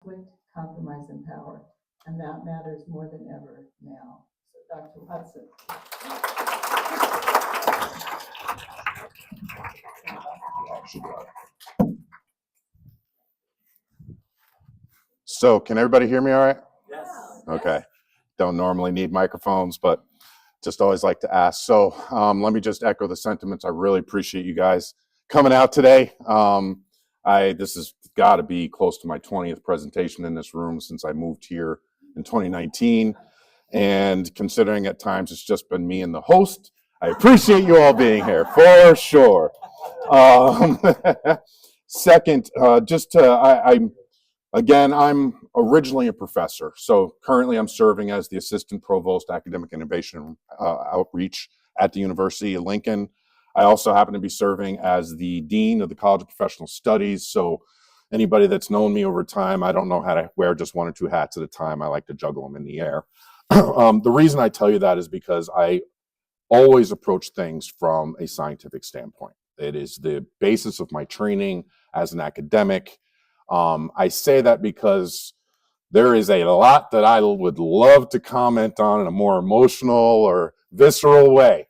conflict, compromise, and power. And that matters more than ever now. So Dr. Watson. So can everybody hear me all right? Yes. Okay. Don't normally need microphones, but just always like to ask. So let me just echo the sentiments. I really appreciate you guys coming out today. This has got to be close to my 20th presentation in this room since I moved here in 2019. And considering at times it's just been me and the host, I appreciate you all being here for sure. Second, I'm originally a professor. So currently I'm serving as the Assistant Provost Academic Innovation Outreach at the University of Lincoln. I also happen to be serving as the Dean of the College of Professional Studies. So anybody that's known me over time, I don't know how to wear just one or two hats at a time. I like to juggle them in the air. The reason I tell you that is because I always approach things from a scientific standpoint. It is the basis of my training as an academic. I say that because there is a lot that I would love to comment on in a more emotional or visceral way.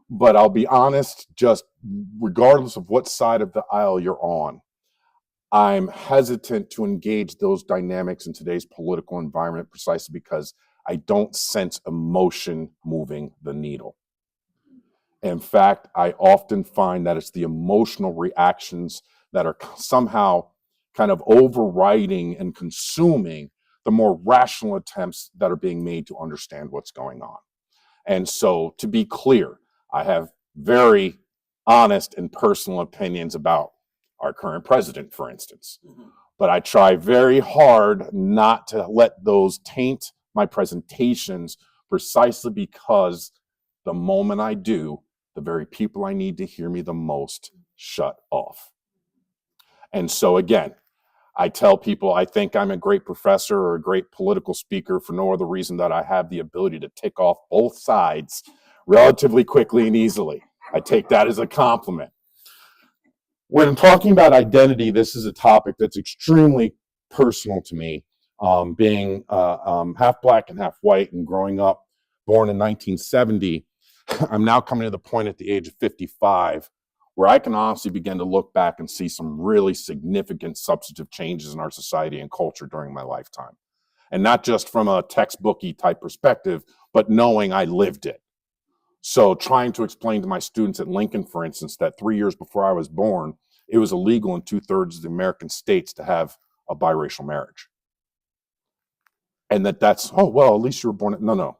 But I'll be honest, just regardless of what side of the aisle you're on, I'm hesitant to engage those dynamics in today's political environment precisely because I don't sense emotion moving the needle. In fact, I often find that it's the emotional reactions that are somehow kind of overriding and consuming the more rational attempts that are being made to understand what's going on. And so, to be clear, I have very honest and personal opinions about our current president, for instance. But I try very hard not to let those taint my presentations precisely because the moment I do, the very people I need to hear me the most shut off. And so again, I tell people I think I'm a great professor or a great political speaker for no other reason that I have the ability to tick off both sides relatively quickly and easily. I take that as a compliment. When talking about identity, this is a topic that's extremely personal to me. Being half black and half white and growing up, born in 1970, I'm now coming to the point at the age of 55 where I can honestly begin to look back and see some really significant substantive changes in our society and culture during my lifetime. And not just from a textbooky type perspective, but knowing I lived it. So trying to explain to my students at Lincoln, for instance, that 3 years before I was born, it was illegal in 2/3 of the American states to have a biracial marriage. And that's, oh, well, at least you were born. No.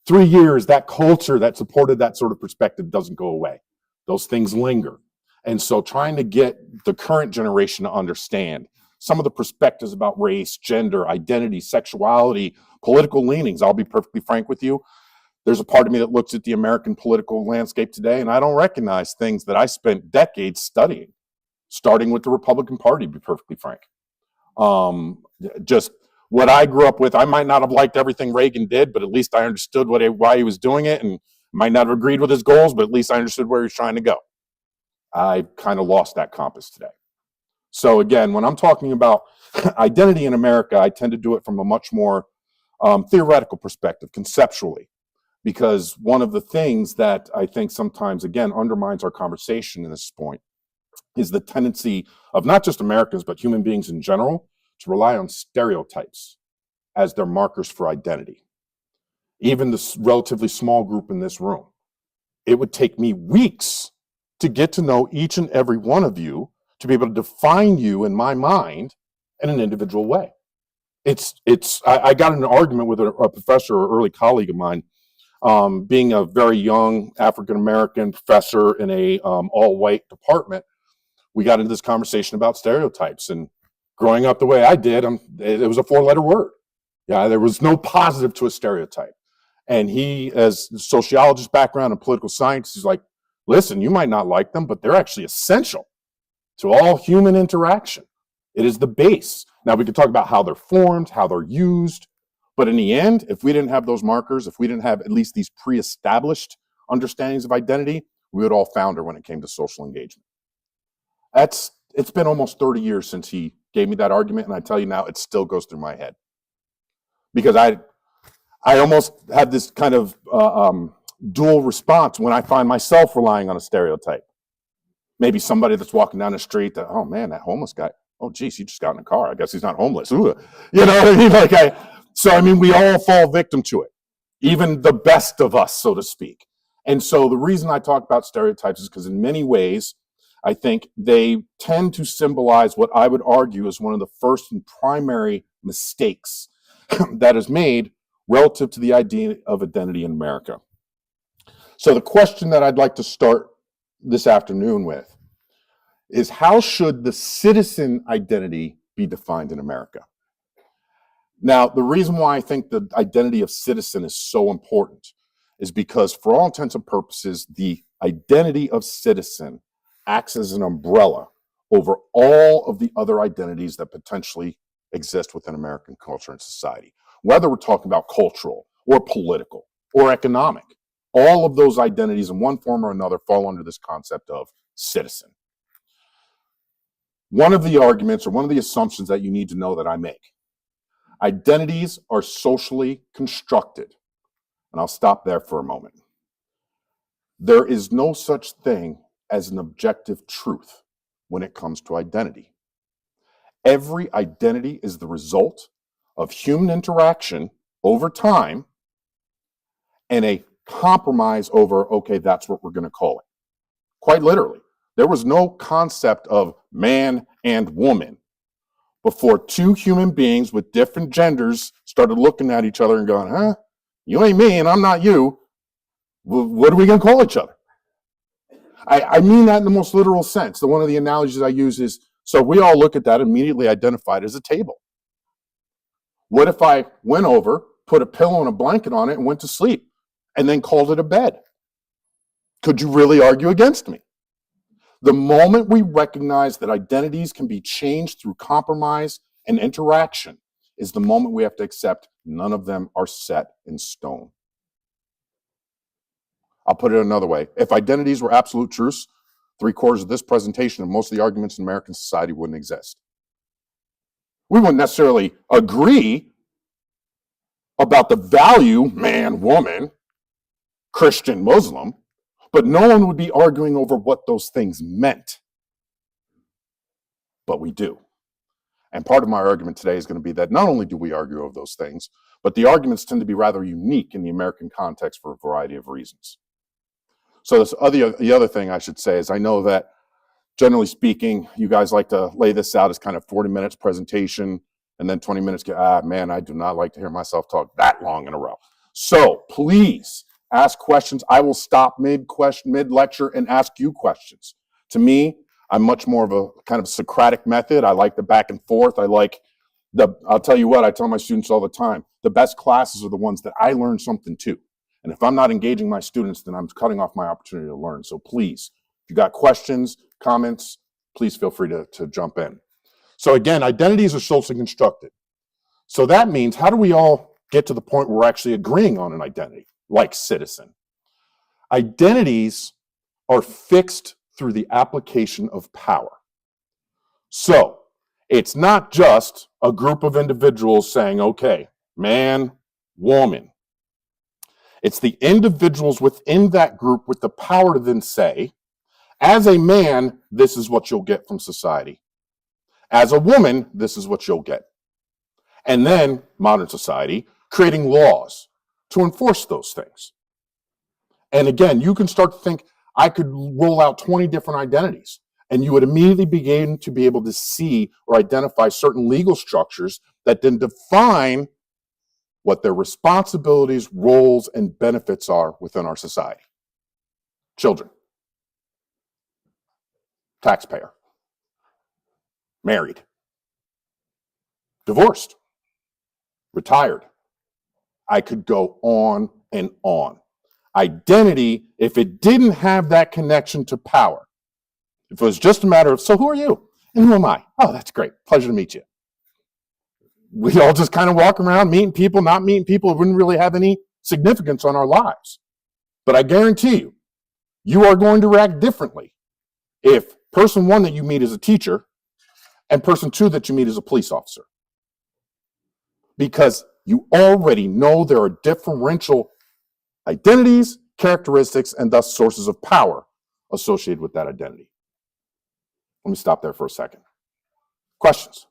3 years, that culture that supported that sort of perspective doesn't go away. Those things linger. And so trying to get the current generation to understand some of the perspectives about race, gender, identity, sexuality, political leanings. I'll be perfectly frank with you. There's a part of me that looks at the American political landscape today, and I don't recognize things that I spent decades studying, starting with the Republican Party, to be perfectly frank. Just what I grew up with, I might not have liked everything Reagan did, but at least I understood why he was doing it, and might not have agreed with his goals, but at least I understood where he was trying to go. I kind of lost that compass today. So again, when I'm talking about identity in America, I tend to do it from a much more theoretical perspective, conceptually, because one of the things that I think sometimes, again, undermines our conversation in this point is the tendency of not just Americans, but human beings in general, to rely on stereotypes as their markers for identity. Even this relatively small group in this room, it would take me weeks to get to know each and every one of you, to be able to define you in my mind in an individual way. I got in an argument with a professor or early colleague of mine, being a very young African-American professor in a all-white department. We got into this conversation about stereotypes, and growing up the way I did, it was a 4-letter word. Yeah, there was no positive to a stereotype. And he, as a sociologist background in political science, he's like, listen, you might not like them, but they're actually essential to all human interaction. It is the base. Now, we could talk about how they're formed, how they're used, but in the end, if we didn't have those markers, if we didn't have at least these pre-established understandings of identity, we would all founder when it came to social engagement. It's been almost 30 years since he gave me that argument, and I tell you now, it still goes through my head. Because I almost have this kind of dual response when I find myself relying on a stereotype. Maybe somebody that's walking down the street that, oh man, that homeless guy, oh geez, he just got in a car. I guess he's not homeless. Ooh. You know what I mean? So we all fall victim to it, even the best of us, so to speak. And so the reason I talk about stereotypes is because in many ways, I think they tend to symbolize what I would argue is one of the first and primary mistakes that is made relative to the idea of identity in America. So the question that I'd like to start this afternoon with is, how should the citizen identity be defined in America? Now, the reason why I think the identity of citizen is so important is because, for all intents and purposes, the identity of citizen acts as an umbrella over all of the other identities that potentially exist within American culture and society. Whether we're talking about cultural or political or economic, all of those identities in one form or another fall under this concept of citizen. One of the arguments or one of the assumptions that you need to know that I make: identities are socially constructed. And I'll stop there for a moment. There is no such thing as an objective truth when it comes to identity. Every identity is the result of human interaction over time and a compromise over, okay, that's what we're going to call it. Quite literally, there was no concept of man and woman before two human beings with different genders started looking at each other and going, huh? You ain't me and I'm not you. What are we going to call each other? I mean that in the most literal sense. One of the analogies I use is, so we all look at that, immediately identified as a table. What if I went over, put a pillow and a blanket on it and went to sleep and then called it a bed? Could you really argue against me? The moment we recognize that identities can be changed through compromise and interaction is the moment we have to accept none of them are set in stone. I'll put it another way. If identities were absolute truths, 3/4 of this presentation and most of the arguments in American society wouldn't exist. We wouldn't necessarily agree about the value, man, woman, Christian, Muslim, but no one would be arguing over what those things meant. But we do. And part of my argument today is going to be that not only do we argue over those things, but the arguments tend to be rather unique in the American context for a variety of reasons. So the other thing I should say is, I know that generally speaking, you guys like to lay this out as kind of 40 minutes presentation and then 20 minutes. Man, I do not like to hear myself talk that long in a row. So please ask questions. I will stop mid-lecture and ask you questions. To me, I'm much more of a kind of Socratic method. I like the back and forth. I'll tell you what, I tell my students all the time, the best classes are the ones that I learn something too. And if I'm not engaging my students, then I'm cutting off my opportunity to learn. So please, if you got questions, comments, please feel free to jump in. So again, identities are socially constructed. So that means, how do we all get to the point where we're actually agreeing on an identity, like citizen? Identities are fixed through the application of power. So it's not just a group of individuals saying, okay, man, woman. It's the individuals within that group with the power to then say, as a man, this is what you'll get from society. As a woman, this is what you'll get. And then modern society creating laws to enforce those things. And again, you can start to think, I could roll out 20 different identities, and you would immediately begin to be able to see or identify certain legal structures that then define what their responsibilities, roles, and benefits are within our society. Children, taxpayer, married, divorced, retired. I could go on and on. Identity, if it didn't have that connection to power, if it was just a matter of, so who are you? And who am I? Oh, that's great. Pleasure to meet you. We all just kind of walk around meeting people, not meeting people. It wouldn't really have any significance on our lives. But I guarantee you, you are going to react differently if person one that you meet is a teacher And person two that you meet is a police officer. Because you already know there are differential identities, characteristics, and thus sources of power associated with that identity. Let me stop there for a second. Questions?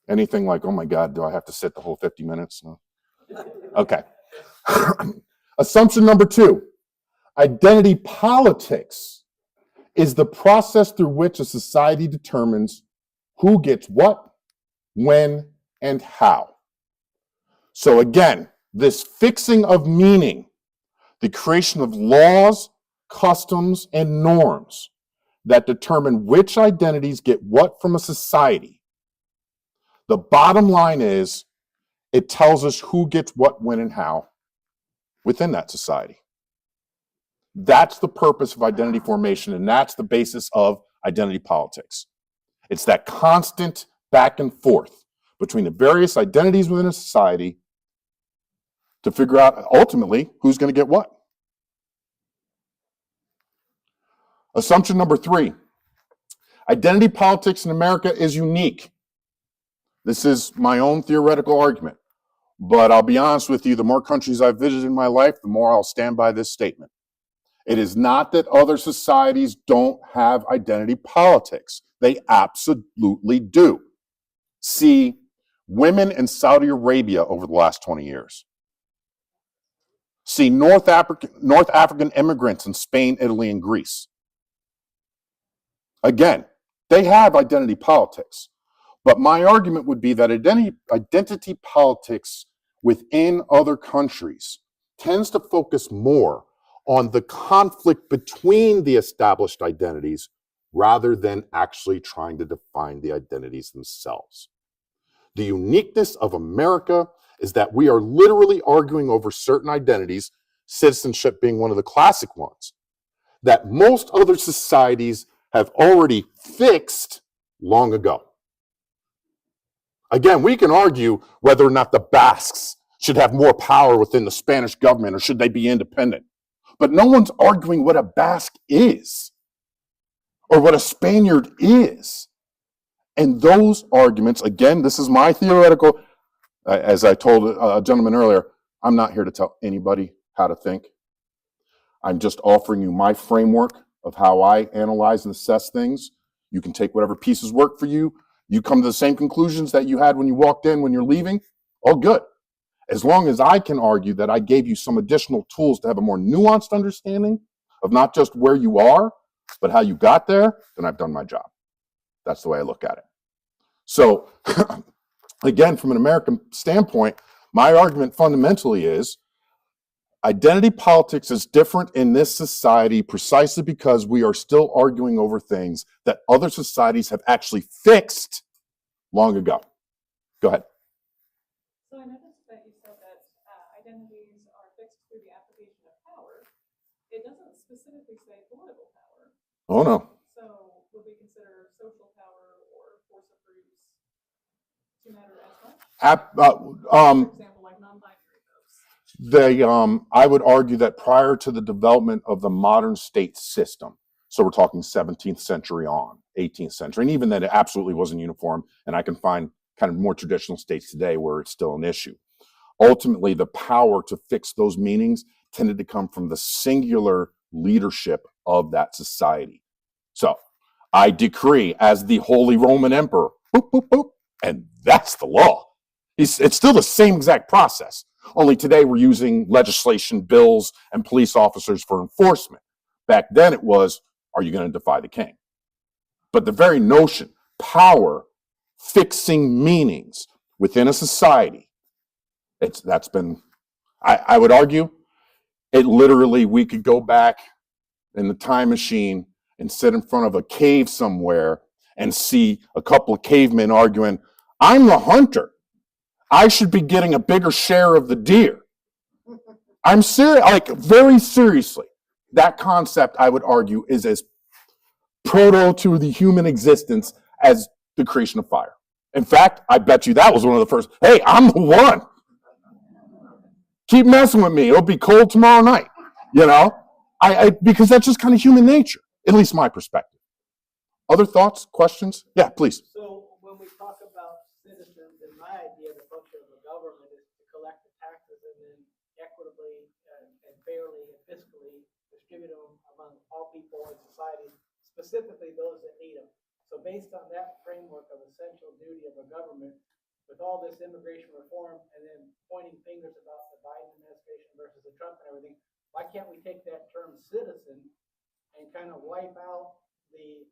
Anything like, oh my God, do I have to sit the whole 50 minutes? No. Okay. Assumption number two, identity politics is the process through which a society determines who gets what, when, and how. So again, this fixing of meaning, the creation of laws, customs, and norms that determine which identities get what from a society. The bottom line is it tells us who gets what, when, and how within that society. That's the purpose of identity formation, and that's the basis of identity politics. It's that constant back and forth between the various identities within a society to figure out ultimately who's going to get what. Assumption number three, identity politics in America is unique. This is my own theoretical argument, but I'll be honest with you, the more countries I've visited in my life, the more I'll stand by this statement. It is not that other societies don't have identity politics. They absolutely do. See, women in Saudi Arabia over the last 20 years. See, North African immigrants in Spain, Italy, and Greece. Again, they have identity politics. But my argument would be that identity politics within other countries tends to focus more on the conflict between the established identities rather than actually trying to define the identities themselves. The uniqueness of America is that we are literally arguing over certain identities, citizenship being one of the classic ones, that most other societies have already fixed long ago. Again, we can argue whether or not the Basques should have more power within the Spanish government or should they be independent. But no one's arguing what a Basque is or what a Spaniard is. And those arguments, again, this is my theoretical, as I told a gentleman earlier, I'm not here to tell anybody how to think. I'm just offering you my framework of how I analyze and assess things. You can take whatever pieces work for you. You come to the same conclusions that you had when you walked in, when you're leaving, all good. As long as I can argue that I gave you some additional tools to have a more nuanced understanding of not just where you are, but how you got there, then I've done my job. That's the way I look at it. So, again, from an American standpoint, my argument fundamentally is identity politics is different in this society precisely because we are still arguing over things that other societies have actually fixed long ago. Go ahead. So I noticed that you said that identities are fixed through the application of power. It doesn't specifically say political power. Oh, no. So would we consider social power or force of use to matter as much? For example, like non-binary folks. I would argue that prior to the development of the modern state system, so we're talking 17th century on, 18th century, and even then it absolutely wasn't uniform, and I can find kind of more traditional states today where it's still an issue. Ultimately, the power to fix those meanings tended to come from the singular leadership of that society. So I decree as the Holy Roman Emperor, boop, boop, boop, and that's the law. It's still the same exact process. Only today we're using legislation, bills, and police officers for enforcement. Back then it was, are you going to defy the king? But the very notion, power, fixing meanings within a society, that's been, I would argue, it literally, we could go back in the time machine and sit in front of a cave somewhere and see a couple of cavemen arguing, I'm the hunter. I should be getting a bigger share of the deer. I'm serious, like very seriously. That concept, I would argue, is as proto to the human existence as the creation of fire. In fact, I bet you that was one of the first, hey, I'm the one. Keep messing with me. It'll be cold tomorrow night. You know, because that's just kind of human nature, at least my perspective. Other thoughts, questions? Yeah, please. So when we talk about citizens, in my idea, the function of the government is to collect the taxes and then equitably and fairly and fiscally distribute them among all people in society, specifically those that need them. So based on that framework of essential duty of a government, with all this immigration reform and then pointing fingers about the Biden administration versus the Trump and everything, why can't we take that term citizen and kind of wipe out the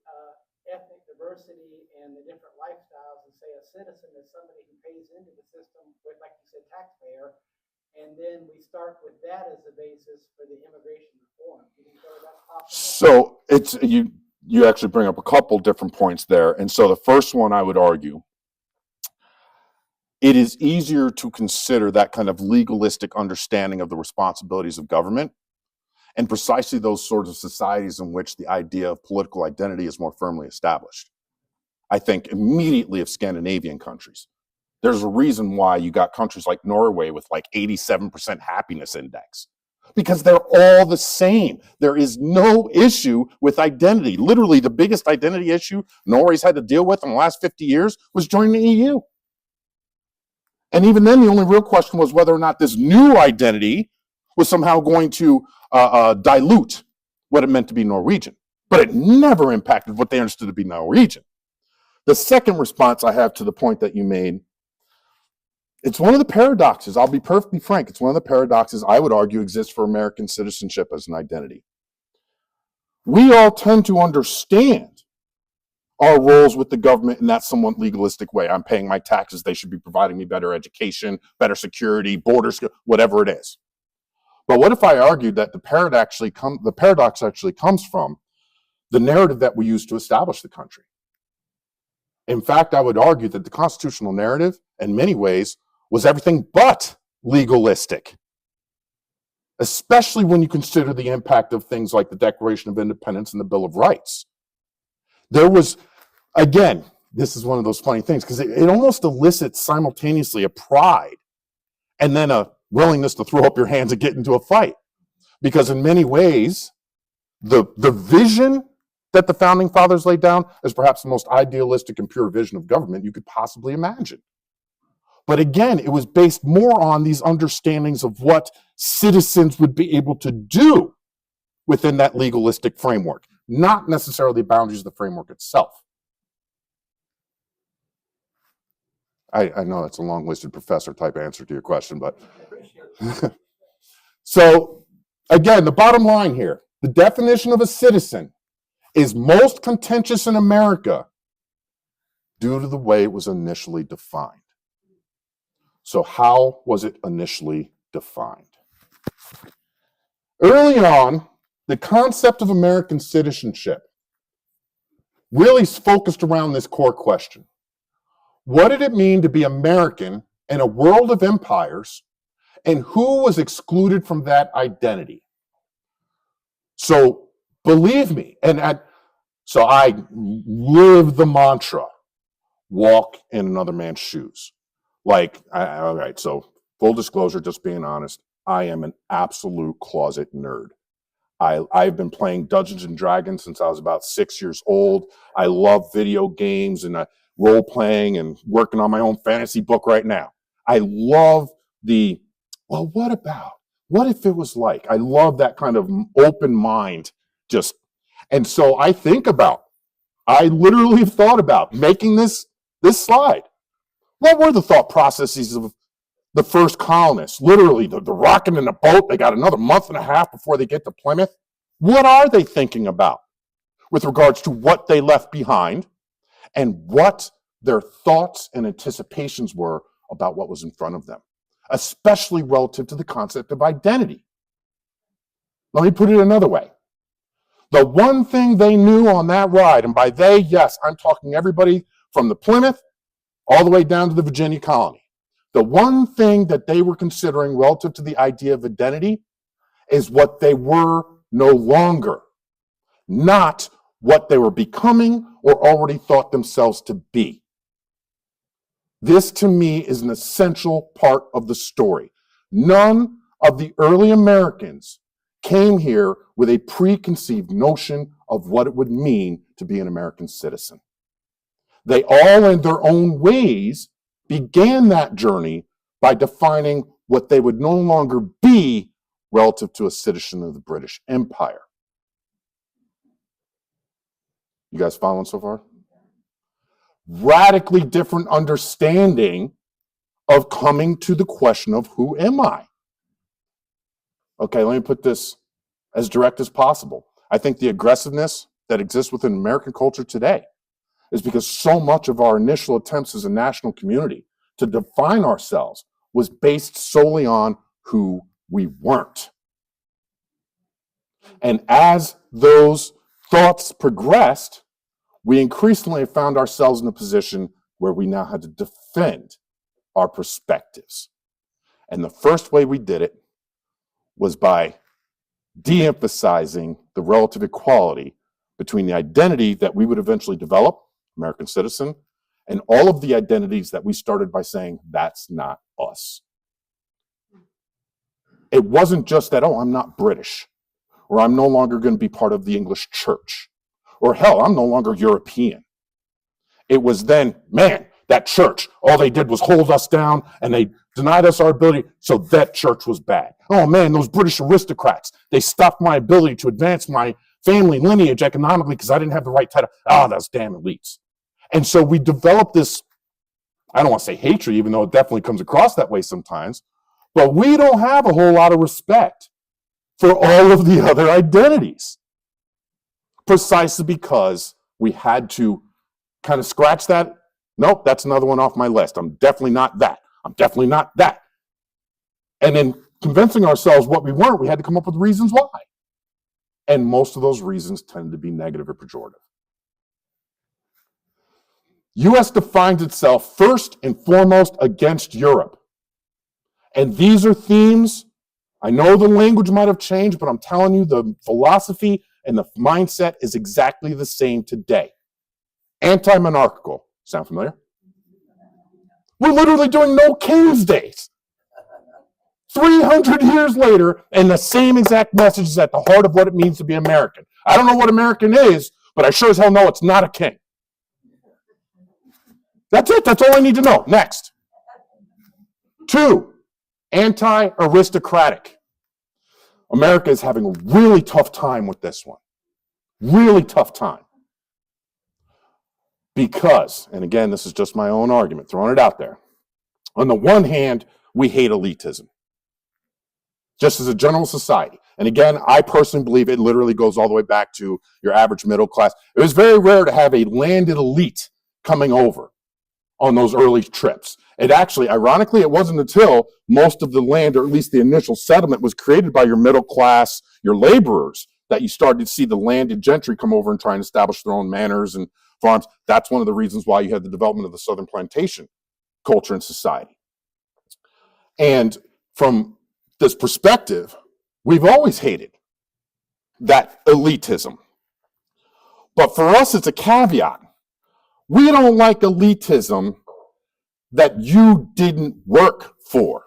ethnic diversity and the different lifestyles and say a citizen is somebody who pays into the system with, like you said, taxpayer, and then we start with that as the basis for the immigration reform. Do you think that's possible? So it's you actually bring up a couple different points there. And so the first one I would argue, it is easier to consider that kind of legalistic understanding of the responsibilities of government and precisely those sorts of societies in which the idea of political identity is more firmly established. I think immediately of Scandinavian countries. There's a reason why you got countries like Norway with like 87% happiness index, because they're all the same. There is no issue with identity. Literally, the biggest identity issue Norway's had to deal with in the last 50 years was joining the EU. And even then, the only real question was whether or not this new identity was somehow going to dilute what it meant to be Norwegian. But it never impacted what they understood to be Norwegian. The second response I have to the point that you made, it's one of the paradoxes, I'll be perfectly frank, it's one of the paradoxes I would argue exists for American citizenship as an identity. We all tend to understand our roles with the government in that somewhat legalistic way. I'm paying my taxes, they should be providing me better education, better security, borders, whatever it is. But what if I argued that the paradox actually comes from the narrative that we use to establish the country? In fact, I would argue that the constitutional narrative, in many ways, was everything but legalistic, especially when you consider the impact of things like the Declaration of Independence and the Bill of Rights. There was, again, this is one of those funny things, because it almost elicits simultaneously a pride and then a willingness to throw up your hands and get into a fight. Because in many ways, the vision that the founding fathers laid down is perhaps the most idealistic and pure vision of government you could possibly imagine. But again, it was based more on these understandings of what citizens would be able to do within that legalistic framework, not necessarily the boundaries of the framework itself. I know that's a long-winded professor type answer to your question, but so again, the bottom line here, the definition of a citizen is most contentious in America due to the way it was initially defined. So how was it initially defined? Early on, the concept of American citizenship really focused around this core question. What did it mean to be American in a world of empires, and who was excluded from that identity? So believe me, so I live the mantra, walk in another man's shoes. All right, so full disclosure, just being honest, I am an absolute closet nerd. I've been playing Dungeons and Dragons since I was about 6 years old. I love video games and role playing and working on my own fantasy book right now. I love what if it was like? I love that kind of open mind and so I literally have thought about making this slide. What were the thought processes of the first colonists? Literally, the rocking in the boat, they got another month and a half before they get to Plymouth. What are they thinking about with regards to what they left behind and what their thoughts and anticipations were about what was in front of them, especially relative to the concept of identity? Let me put it another way. The one thing they knew on that ride, and by they, yes, I'm talking everybody from the Plymouth all the way down to the Virginia colony. The one thing that they were considering relative to the idea of identity is what they were no longer, not what they were becoming or already thought themselves to be. This, to me, is an essential part of the story. None of the early Americans came here with a preconceived notion of what it would mean to be an American citizen. They all, in their own ways, began that journey by defining what they would no longer be relative to a citizen of the British Empire. You guys following so far? Radically different understanding of coming to the question of who am I? Okay, let me put this as direct as possible. I think the aggressiveness that exists within American culture today is because so much of our initial attempts as a national community to define ourselves was based solely on who we weren't. And as those thoughts progressed, we increasingly found ourselves in a position where we now had to defend our perspectives. And the first way we did it was by de-emphasizing the relative equality between the identity that we would eventually develop, American citizen, and all of the identities that we started by saying, that's not us. It wasn't just that, oh, I'm not British, or I'm no longer going to be part of the English church, or hell, I'm no longer European. It was then, man, that church, all they did was hold us down and they denied us our ability, so that church was bad. Oh man, those British aristocrats, they stopped my ability to advance my family lineage economically because I didn't have the right title. Oh, those damn elites. And so we developed this, I don't want to say hatred, even though it definitely comes across that way sometimes, but we don't have a whole lot of respect for all of the other identities, precisely because we had to kind of scratch that. Nope, that's another one off my list. I'm definitely not that. I'm definitely not that. And in convincing ourselves what we weren't, we had to come up with reasons why. And most of those reasons tend to be negative or pejorative. U.S. defines itself first and foremost against Europe. And these are themes, I know the language might have changed, but I'm telling you the philosophy and the mindset is exactly the same today. Anti-monarchical. Sound familiar? We're literally doing no King's Days. 300 years later, and the same exact message is at the heart of what it means to be American. I don't know what American is, but I sure as hell know it's not a king. That's it. That's all I need to know. Next. 2, anti-aristocratic. America is having a really tough time with this one. Really tough time. Because, and again, this is just my own argument, throwing it out there. On the one hand, we hate elitism, just as a general society. And again, I personally believe it literally goes all the way back to your average middle class. It was very rare to have a landed elite coming over on those early trips. It actually, ironically, it wasn't until most of the land, or at least the initial settlement, was created by your middle class, your laborers, that you started to see the landed gentry come over and try and establish their own manors and farms. That's one of the reasons why you had the development of the Southern plantation culture and society. And from this perspective, we've always hated that elitism. But for us, it's a caveat. We don't like elitism that you didn't work for.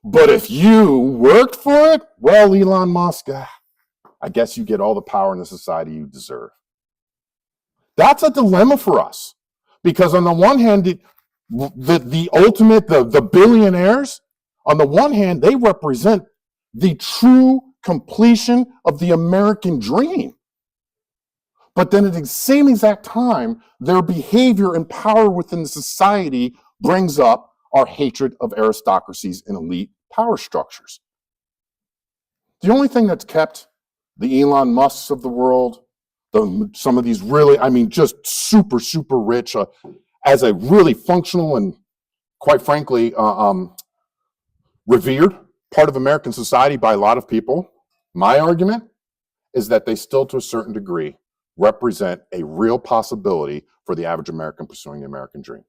But if you worked for it, well, Elon Musk, I guess you get all the power in the society you deserve. That's a dilemma for us. Because on the one hand, the ultimate, the billionaires, on the one hand, they represent the true completion of the American dream. But then at the same exact time, their behavior and power within the society brings up our hatred of aristocracies and elite power structures. The only thing that's kept the Elon Musks of the world, some of these really, I mean, just super, super rich, as a really functional and, quite frankly, revered part of American society by a lot of people, my argument is that they still, to a certain degree, represent a real possibility for the average American pursuing the American dream.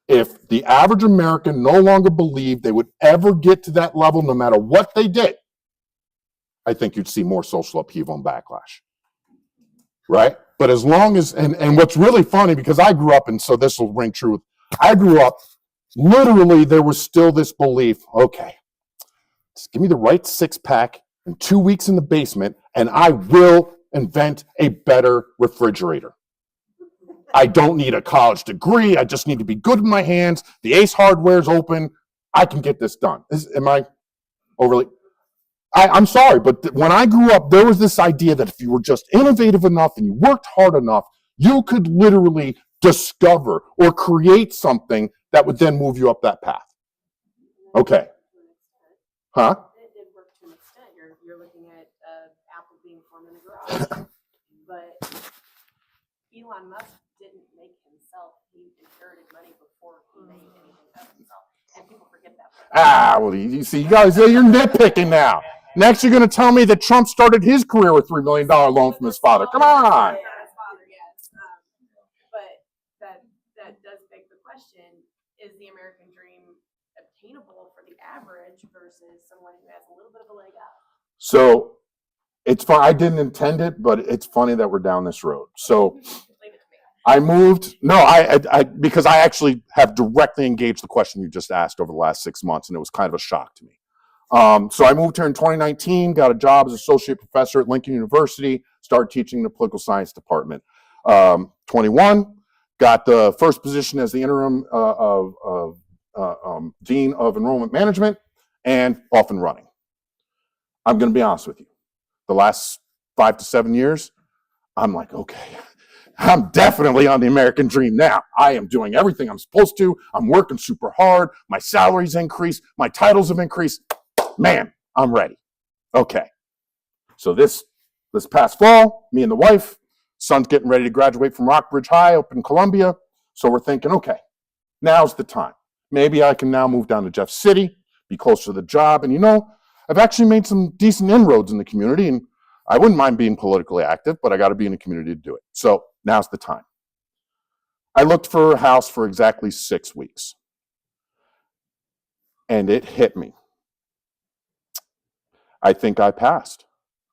If the average American no longer believed they would ever get to that level, no matter what they did, I think you'd see more social upheaval and backlash, right? But as long as, and what's really funny, because I grew up, and so this will ring true, I grew up, literally there was still this belief, okay, just give me the right six-pack, and 2 weeks in the basement, and I will invent a better refrigerator. I don't need a college degree. I just need to be good with my hands. The Ace Hardware's open. I can get this done. Am I overly? I'm sorry, but when I grew up, there was this idea that if you were just innovative enough and you worked hard enough, you could literally discover or create something that would then move you up that path. Okay. Huh? It did work to an extent. You're looking at Apple being formed in the garage, but Elon Musk didn't make himself. He inherited money before he made anything of himself, and people forget that. Well, you see, you guys, you're nitpicking now. Next, you're going to tell me that Trump started his career with $3 million loan from his father. Come on. Yeah, his father, yes. But that does beg the question: is the American dream obtainable for the average versus someone who has a little bit of a leg up? So it's fun. I didn't intend it, but it's funny that we're down this road. So I moved. No, I because I actually have directly engaged the question you just asked over the last 6 months, and it was kind of a shock to me. So I moved here in 2019, got a job as associate professor at Lincoln University, started teaching in the political science department. 21, got the first position as the interim dean of enrollment management, and off and running. I'm going to be honest with you. The last 5 to 7 years, I'm like, okay, I'm definitely on the American dream now. I am doing everything I'm supposed to. I'm working super hard. My salary's increased. My titles have increased. Man, I'm ready. Okay. So this past fall, me and the wife, son's getting ready to graduate from Rockbridge High up in Columbia. So we're thinking, okay, now's the time. Maybe I can now move down to Jeff City, be closer to the job. And I've actually made some decent inroads in the community, and I wouldn't mind being politically active, but I got to be in the community to do it. So now's the time. I looked for a house for exactly 6 weeks, and it hit me. I think I passed.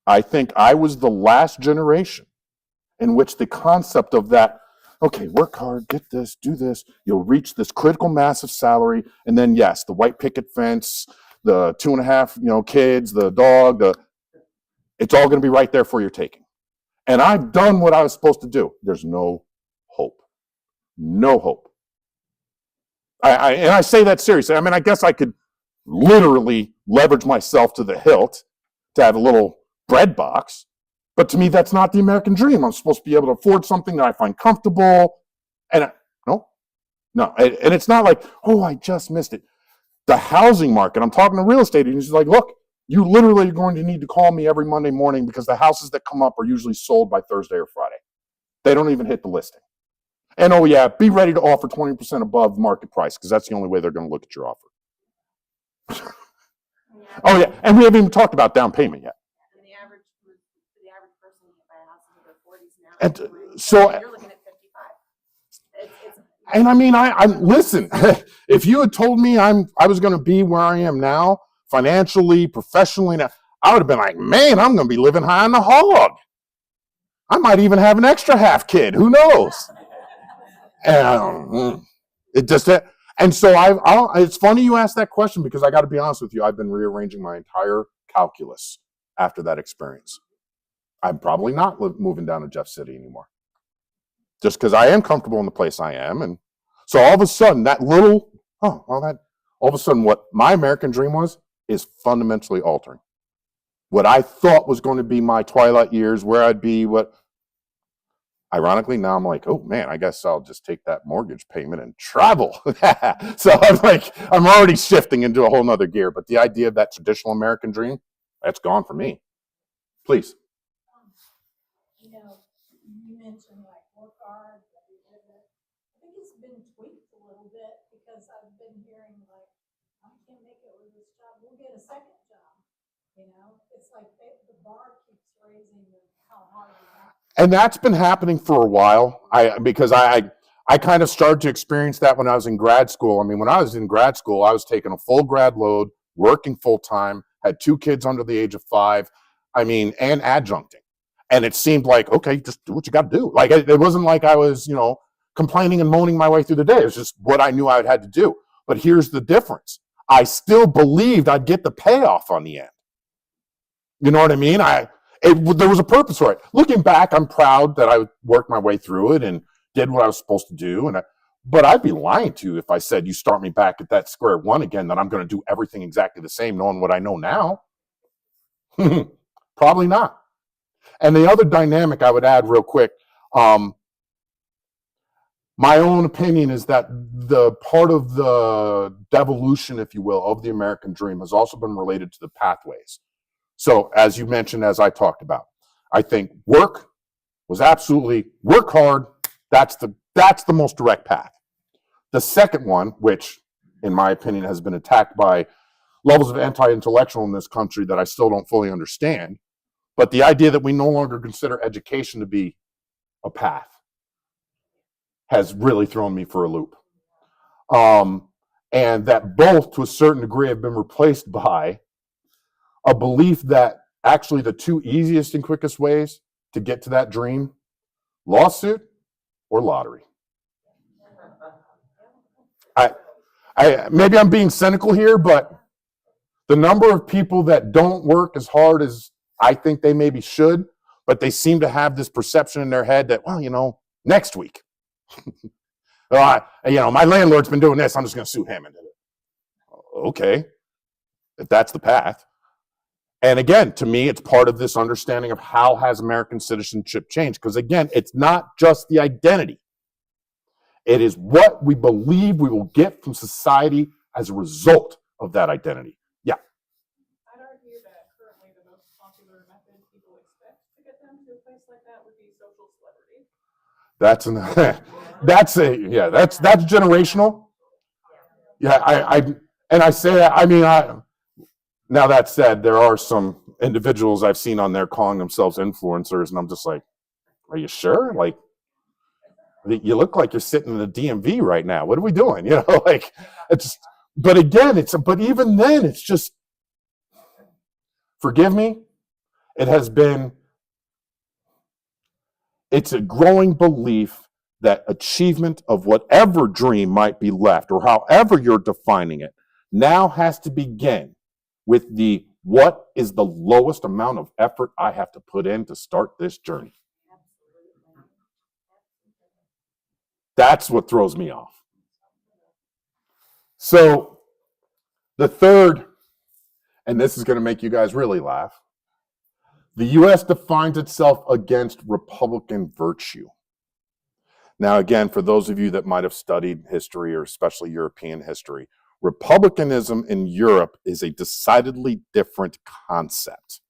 I think I was the last generation in which the concept of that, okay, work hard, get this, do this, you'll reach this critical mass of salary, and then yes, the white picket fence, the 2.5, kids, the dog, it's all going to be right there for your taking. And I've done what I was supposed to do. There's no hope. No hope. And I say that seriously. I mean, I guess I could literally leverage myself to the hilt to have a little bread box. But to me, that's not the American dream. I'm supposed to be able to afford something that I find comfortable. And no. And it's not like, oh, I just missed it. The housing market, I'm talking to real estate agents, like, look, you literally are going to need to call me every Monday morning because the houses that come up are usually sold by Thursday or Friday. They don't even hit the listing. And oh yeah, be ready to offer 20% above market price because that's the only way they're going to look at your offer. Oh yeah, and we haven't even talked about down payment yet. And the average person can buy a house in their 40s now. And so you're looking at 55. And I mean, I listen. If you had told me I was going to be where I am now, financially, professionally, now, I would have been like, man, I'm going to be living high on the hog. I might even have an extra half kid. Who knows? And it just. And so it's funny you asked that question because I got to be honest with you. I've been rearranging my entire calculus after that experience. I'm probably not moving down to Jeff City anymore. Just because I am comfortable in the place I am. And so all of a sudden, what my American dream was is fundamentally altering. What I thought was going to be my twilight years, where I'd be, ironically, now I'm like, oh man, I guess I'll just take that mortgage payment and travel. So I'm already shifting into a whole nother gear. But the idea of that traditional American dream, that's gone for me. Please. You mentioned like work hard. I think it's been tweaked a little bit because I've been hearing like, I can't make it with this job. We'll get a second job. It's like the bar keeps raising how hard you have. And that's been happening for a while. Because I kind of started to experience that when I was in grad school. I mean, when I was in grad school, I was taking a full grad load, working full time, had 2 kids under the age of 5. And adjuncting. And it seemed like, okay, just do what you got to do. Like, it wasn't like I was, complaining and moaning my way through the day. It was just what I knew I had to do. But here's the difference. I still believed I'd get the payoff on the end. You know what I mean? There was a purpose for it. Looking back, I'm proud that I worked my way through it and did what I was supposed to do. But I'd be lying to you if I said you start me back at that square one again, that I'm going to do everything exactly the same, knowing what I know now. Probably not. And the other dynamic I would add real quick, my own opinion is that the part of the devolution, if you will, of the American dream has also been related to the pathways. So as you mentioned, as I talked about, I think work was absolutely work hard. That's the most direct path. The second one, which in my opinion has been attacked by levels of anti-intellectual in this country that I still don't fully understand, but the idea that we no longer consider education to be a path has really thrown me for a loop. And that both, to a certain degree, have been replaced by a belief that actually the two easiest and quickest ways to get to that dream, lawsuit or lottery. Maybe I'm being cynical here, but the number of people that don't work as hard as I think they maybe should, but they seem to have this perception in their head that, well, next week, my landlord's been doing this, I'm just going to sue him. Okay, if that's the path. And again, to me, it's part of this understanding of how has American citizenship changed. Because again, it's not just the identity. It is what we believe we will get from society as a result of that identity. Yeah. I'd argue that currently the most popular method people expect to get them to a place like that would be social celebrity. That's generational. Yeah, I say that, now that said, there are some individuals I've seen on there calling themselves influencers, and I'm just like, are you sure? Like, you look like you're sitting in the DMV right now. What are we doing? But even then, it's just, forgive me, it's a growing belief that achievement of whatever dream might be left, or however you're defining it, now has to begin with what is the lowest amount of effort I have to put in to start this journey. That's what throws me off. So the third, and this is going to make you guys really laugh, the U.S. defines itself against Republican virtue. Now, again, for those of you that might have studied history, or especially European history, Republicanism in Europe is a decidedly different concept.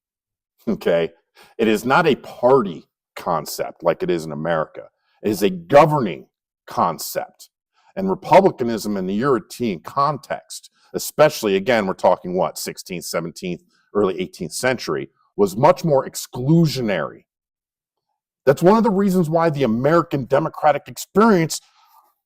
Okay? It is not a party concept like it is in America. It is a governing concept. And Republicanism in the European context, especially, again, we're talking 16th, 17th, early 18th century, was much more exclusionary. That's one of the reasons why the American democratic experience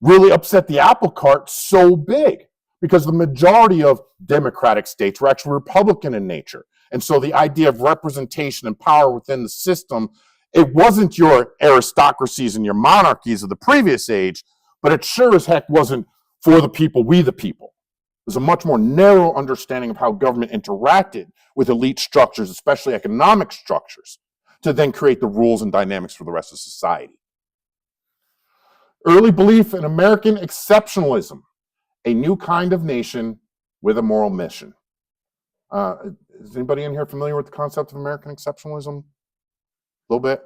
really upset the apple cart so big, because the majority of democratic states were actually Republican in nature. And so the idea of representation and power within the system, it wasn't your aristocracies and your monarchies of the previous age, but it sure as heck wasn't for the people, we the people. There's a much more narrow understanding of how government interacted with elite structures, especially economic structures, to then create the rules and dynamics for the rest of society. Early belief in American exceptionalism, a new kind of nation with a moral mission. Is anybody in here familiar with the concept of American exceptionalism? A little bit?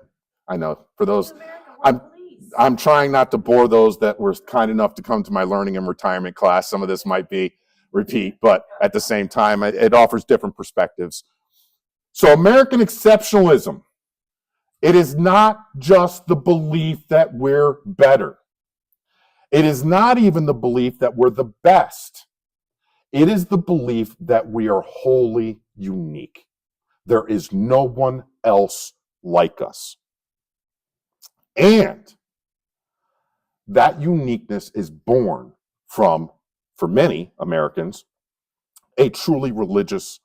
I know, for those, I'm trying not to bore those that were kind enough to come to my learning and retirement class. Some of this might be repeat, but at the same time, it offers different perspectives. So American exceptionalism, it is not just the belief that we're better. It is not even the belief that we're the best. It is the belief that we are wholly unique. There is no one else like us. And that uniqueness is born from, for many Americans, a truly religious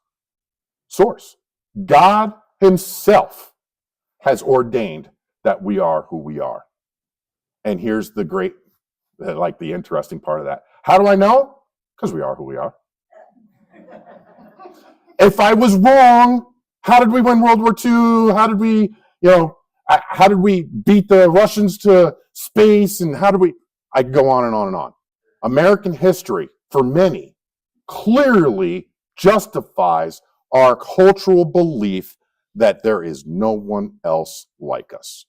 source. God himself has ordained that we are who we are. And here's the great, the interesting part of that. How do I know? Because we are who we are. If I was wrong, How did we win World War II? How did we, how did we beat the Russians to space? And I could go on and on and on. American history, for many, clearly justifies our cultural belief that there is no one else like us.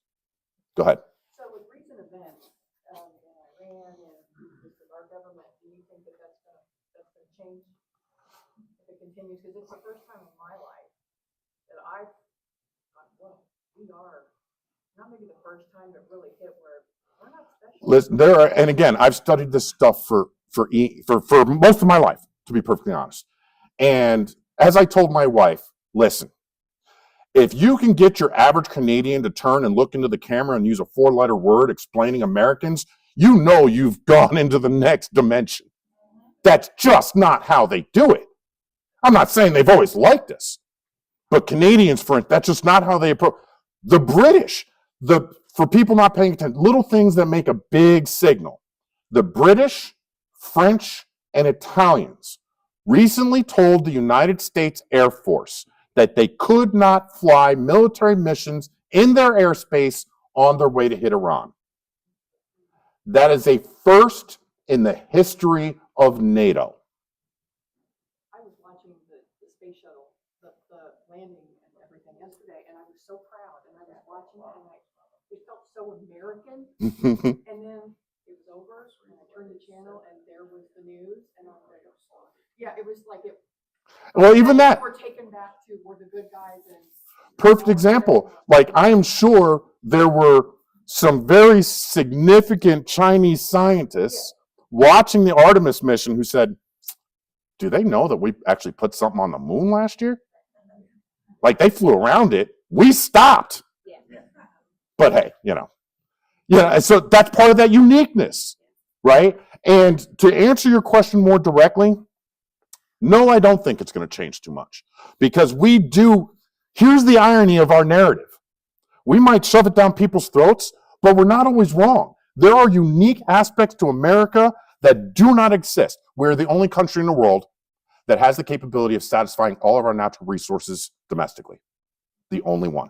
Go ahead. So with recent events in Iran and with our government, do you think that that's gonna change if it continues? Because it's the first time in my life that I've gone, whoa, we are not maybe the first time, but really hit where we're not special. Listen, and again, I've studied this stuff for most of my life, to be perfectly honest. And as I told my wife, listen, if you can get your average Canadian to turn and look into the camera and use a 4-letter word explaining Americans, you know you've gone into the next dimension. That's just not how they do it. I'm not saying they've always liked us, but Canadians, that's just not how they approach. The British, for people not paying attention, little things that make a big signal. The British, French, and Italians recently told the United States Air Force that they could not fly military missions in their airspace on their way to hit Iran. That is a first in the history of NATO. I was watching the space shuttle, the landing and everything yesterday, and I was so proud. And I was watching it, and it felt so American. And then it was over, and I turned the channel, and there was the news, and I was like, yeah, it was like it. Well, even that. We're taken back to we're the good guys. And perfect example. Like, I am sure there were some very significant Chinese scientists watching the Artemis mission who said, do they know that we actually put something on the moon last year? Like, they flew around it. We stopped. Yeah. But hey, so that's part of that uniqueness, right? And to answer your question more directly, no, I don't think it's going to change too much, because here's the irony of our narrative. We might shove it down people's throats, but we're not always wrong. There are unique aspects to America that do not exist. We're the only country in the world that has the capability of satisfying all of our natural resources domestically. The only one.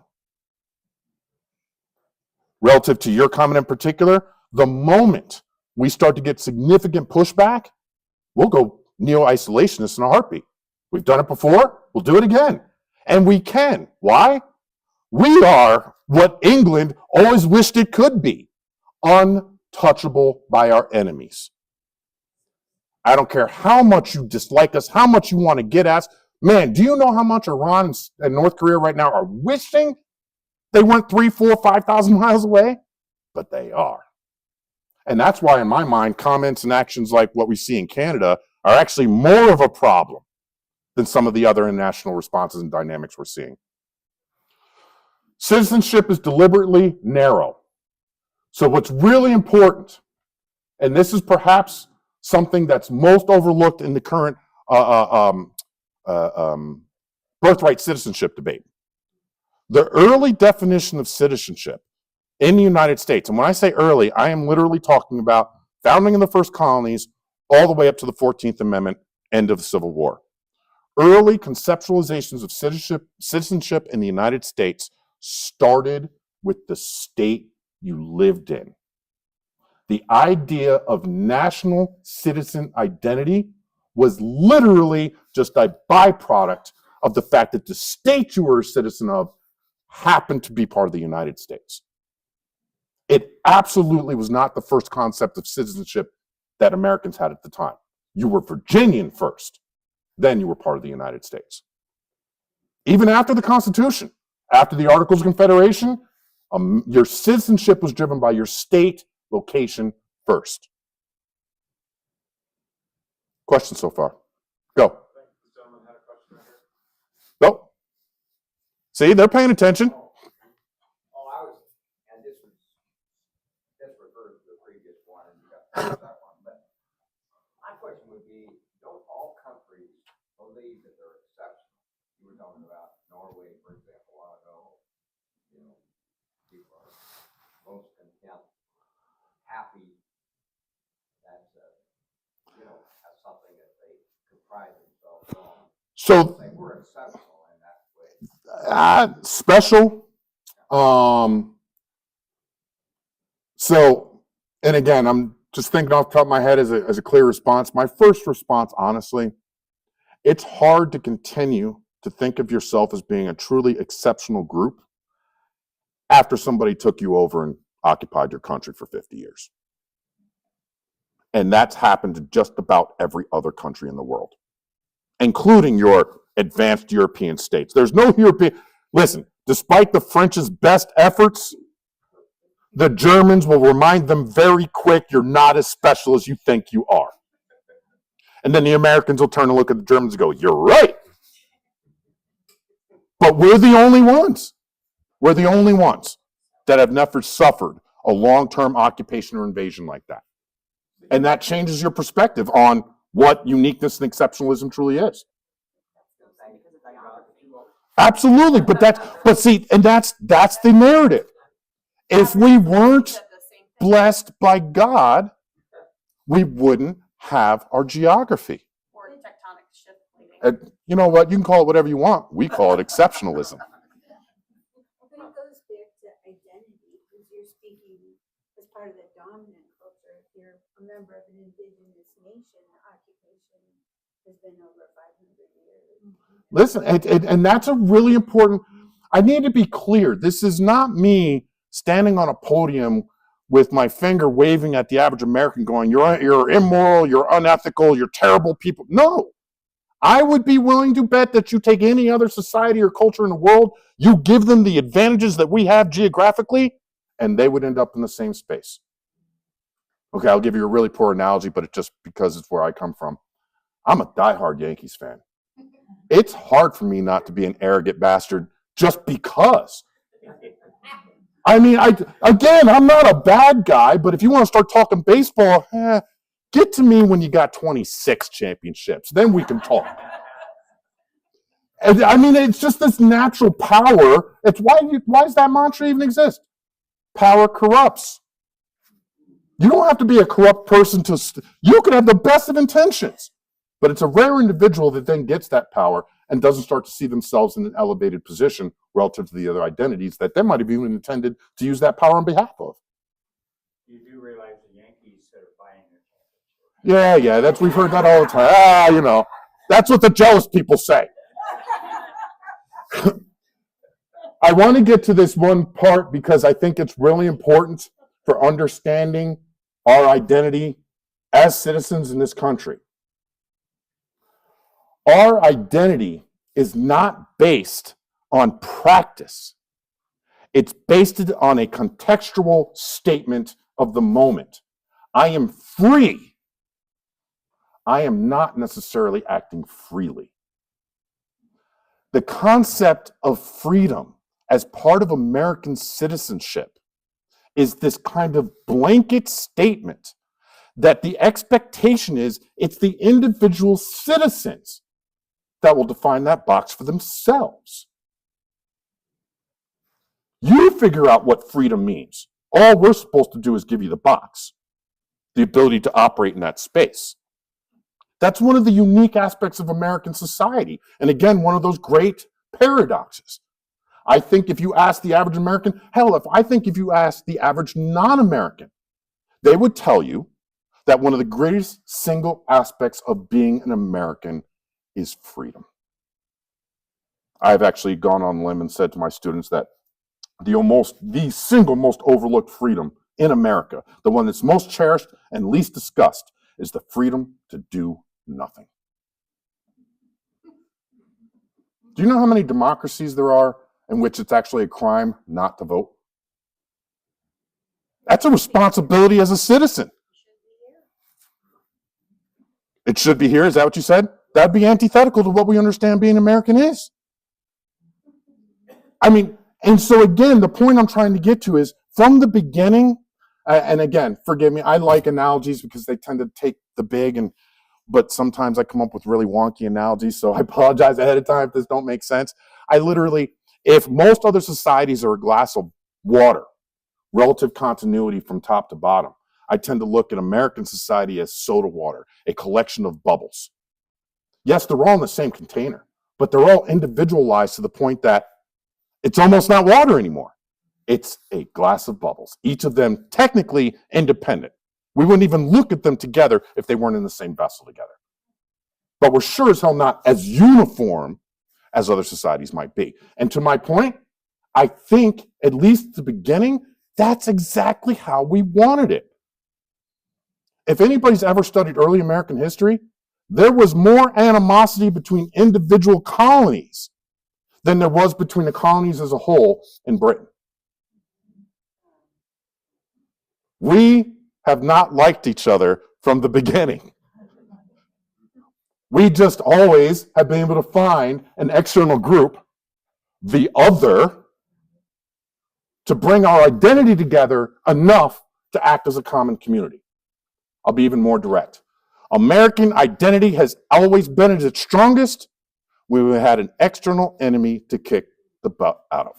Relative to your comment in particular, the moment we start to get significant pushback, we'll go neo-isolationists in a heartbeat. We've done it before, we'll do it again. And we can. Why? We are what England always wished it could be, untouchable by our enemies. I don't care how much you dislike us, how much you want to get us. Man, do you know how much Iran and North Korea right now are wishing they weren't 3, 4, 5,000 miles away? But they are. And that's why, in my mind, comments and actions like what we see in Canada are actually more of a problem than some of the other international responses and dynamics we're seeing. Citizenship is deliberately narrow. So what's really important, and this is perhaps something that's most overlooked in the current birthright citizenship debate. The early definition of citizenship in the United States, and when I say early, I am literally talking about founding in the first colonies all the way up to the 14th Amendment, end of the Civil War. Early conceptualizations of citizenship in the United States started with the state you lived in. The idea of national citizen identity was literally just a byproduct of the fact that the state you were a citizen of happened to be part of the United States. It absolutely was not the first concept of citizenship that Americans had at the time. You were Virginian first, then you were part of the United States. Even after the Constitution, after the Articles of Confederation, your citizenship was driven by your state location first. Questions so far? Go. Go. See, they're paying attention. And this refers to the previous one, and you got that one. But my question would be, don't all countries believe that they're exceptional? You were talking about Norway, for example, a while ago. People are most content, happy. That's that's something that they could pride themselves on. So they were exceptional in that way. Special. So, and again, I'm just thinking off the top of my head as a clear response. My first response, honestly, it's hard to continue to think of yourself as being a truly exceptional group after somebody took you over and occupied your country for 50 years. And that's happened to just about every other country in the world, including your advanced European states. There's no European, listen, despite the French's best efforts, the Germans will remind them very quick, you're not as special as you think you are. And then the Americans will turn and look at the Germans and go, you're right. But we're the only ones. We're the only ones that have never suffered a long-term occupation or invasion like that. And that changes your perspective on what uniqueness and exceptionalism truly is. Absolutely, but see, and that's the narrative. If we weren't blessed by God, we wouldn't have our geography. Or tectonic shift leading. And you know what? You can call it whatever you want. We call it exceptionalism. But it goes back to identity, because you're speaking as part of the dominant culture. If you're a member of an indigenous nation, occupation has been over 500 years. Listen, and that's a really important, I need to be clear. This is not me standing on a podium with my finger waving at the average American going, you're immoral, you're unethical, you're terrible people. No. I would be willing to bet that you take any other society or culture in the world, you give them the advantages that we have geographically, and they would end up in the same space. Okay, I'll give you a really poor analogy, but it's just because it's where I come from. I'm a diehard Yankees fan. It's hard for me not to be an arrogant bastard just because. I mean, I'm not a bad guy, but if you want to start talking baseball, get to me when you got 26 championships. Then we can talk. And, I mean, it's just this natural power. It's why does that mantra even exist? Power corrupts. You don't have to be a corrupt person you can have the best of intentions. But it's a rare individual that then gets that power and doesn't start to see themselves in an elevated position relative to the other identities that they might have even intended to use that power on behalf of. You do realize the Yankees are buying their championship. Yeah, we've heard that all the time. That's what the jealous people say. I want to get to this one part because I think it's really important for understanding our identity as citizens in this country. Our identity is not based on practice. It's based on a contextual statement of the moment. I am free. I am not necessarily acting freely. The concept of freedom as part of American citizenship is this kind of blanket statement that the expectation is it's the individual citizens that will define that box for themselves. You figure out what freedom means. All we're supposed to do is give you the box, the ability to operate in that space. That's one of the unique aspects of American society. And again, one of those great paradoxes. I think if you ask the average American, if you ask the average non-American, they would tell you that one of the greatest single aspects of being an American is freedom. I've actually gone on a limb and said to my students that the single most overlooked freedom in America, the one that's most cherished and least discussed, is the freedom to do nothing. Do you know how many democracies there are in which it's actually a crime not to vote? That's a responsibility as a citizen. It should be here. Is that what you said? That'd be antithetical to what we understand being American is. I mean, and so again, the point I'm trying to get to is from the beginning, and again, forgive me, I like analogies because they tend to take the big, but sometimes I come up with really wonky analogies, so I apologize ahead of time if this don't make sense. If most other societies are a glass of water, relative continuity from top to bottom, I tend to look at American society as soda water, a collection of bubbles. Yes, they're all in the same container, but they're all individualized to the point that It's almost not water anymore. It's a glass of bubbles, each of them technically independent. We wouldn't even look at them together if they weren't in the same vessel together. But we're sure as hell not as uniform as other societies might be. And to my point, I think, at least at the beginning, that's exactly how we wanted it. If anybody's ever studied early American history, there was more animosity between individual colonies than there was between the colonies as a whole in Britain. We have not liked each other from the beginning. We just always have been able to find an external group, the other, to bring our identity together enough to act as a common community. I'll be even more direct. American identity has always been at its strongest when we had an external enemy to kick the butt out of.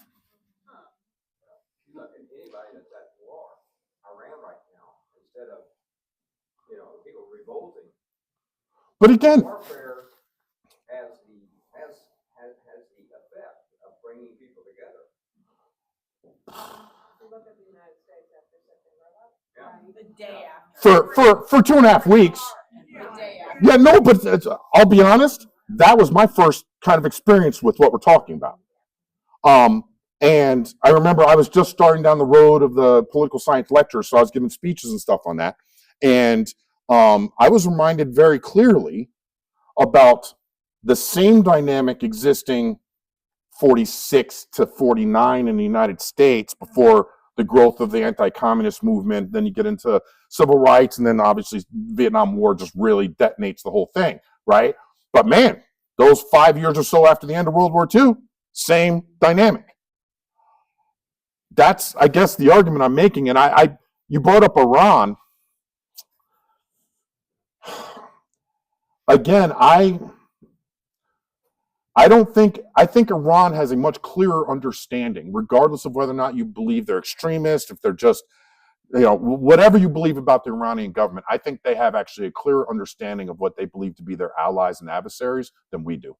Look at anybody that's at war, Iran right now, instead of, people revolting. But again, Warfare has the effect of bringing people together. Look at the United States after September 11th. The day after. for 2.5 weeks, The day after. yeah, no, but I'll be honest, that was my first kind of experience with what we're talking about. And I remember I was just starting down the road of the political science lecture, so I was giving speeches and stuff on that. And I was reminded very clearly about the same dynamic existing 46 to 49 in the United States before the growth of the anti-communist movement. Then you get into civil rights, and then obviously Vietnam War just really detonates the whole thing, right? But man, those 5 years or so after the end of World War II, same dynamic. That's, I guess, the argument I'm making. And you brought up Iran. Again, I think Iran has a much clearer understanding, regardless of whether or not you believe they're extremists, if they're just, whatever you believe about the Iranian government. I think they have actually a clearer understanding of what they believe to be their allies and adversaries than we do.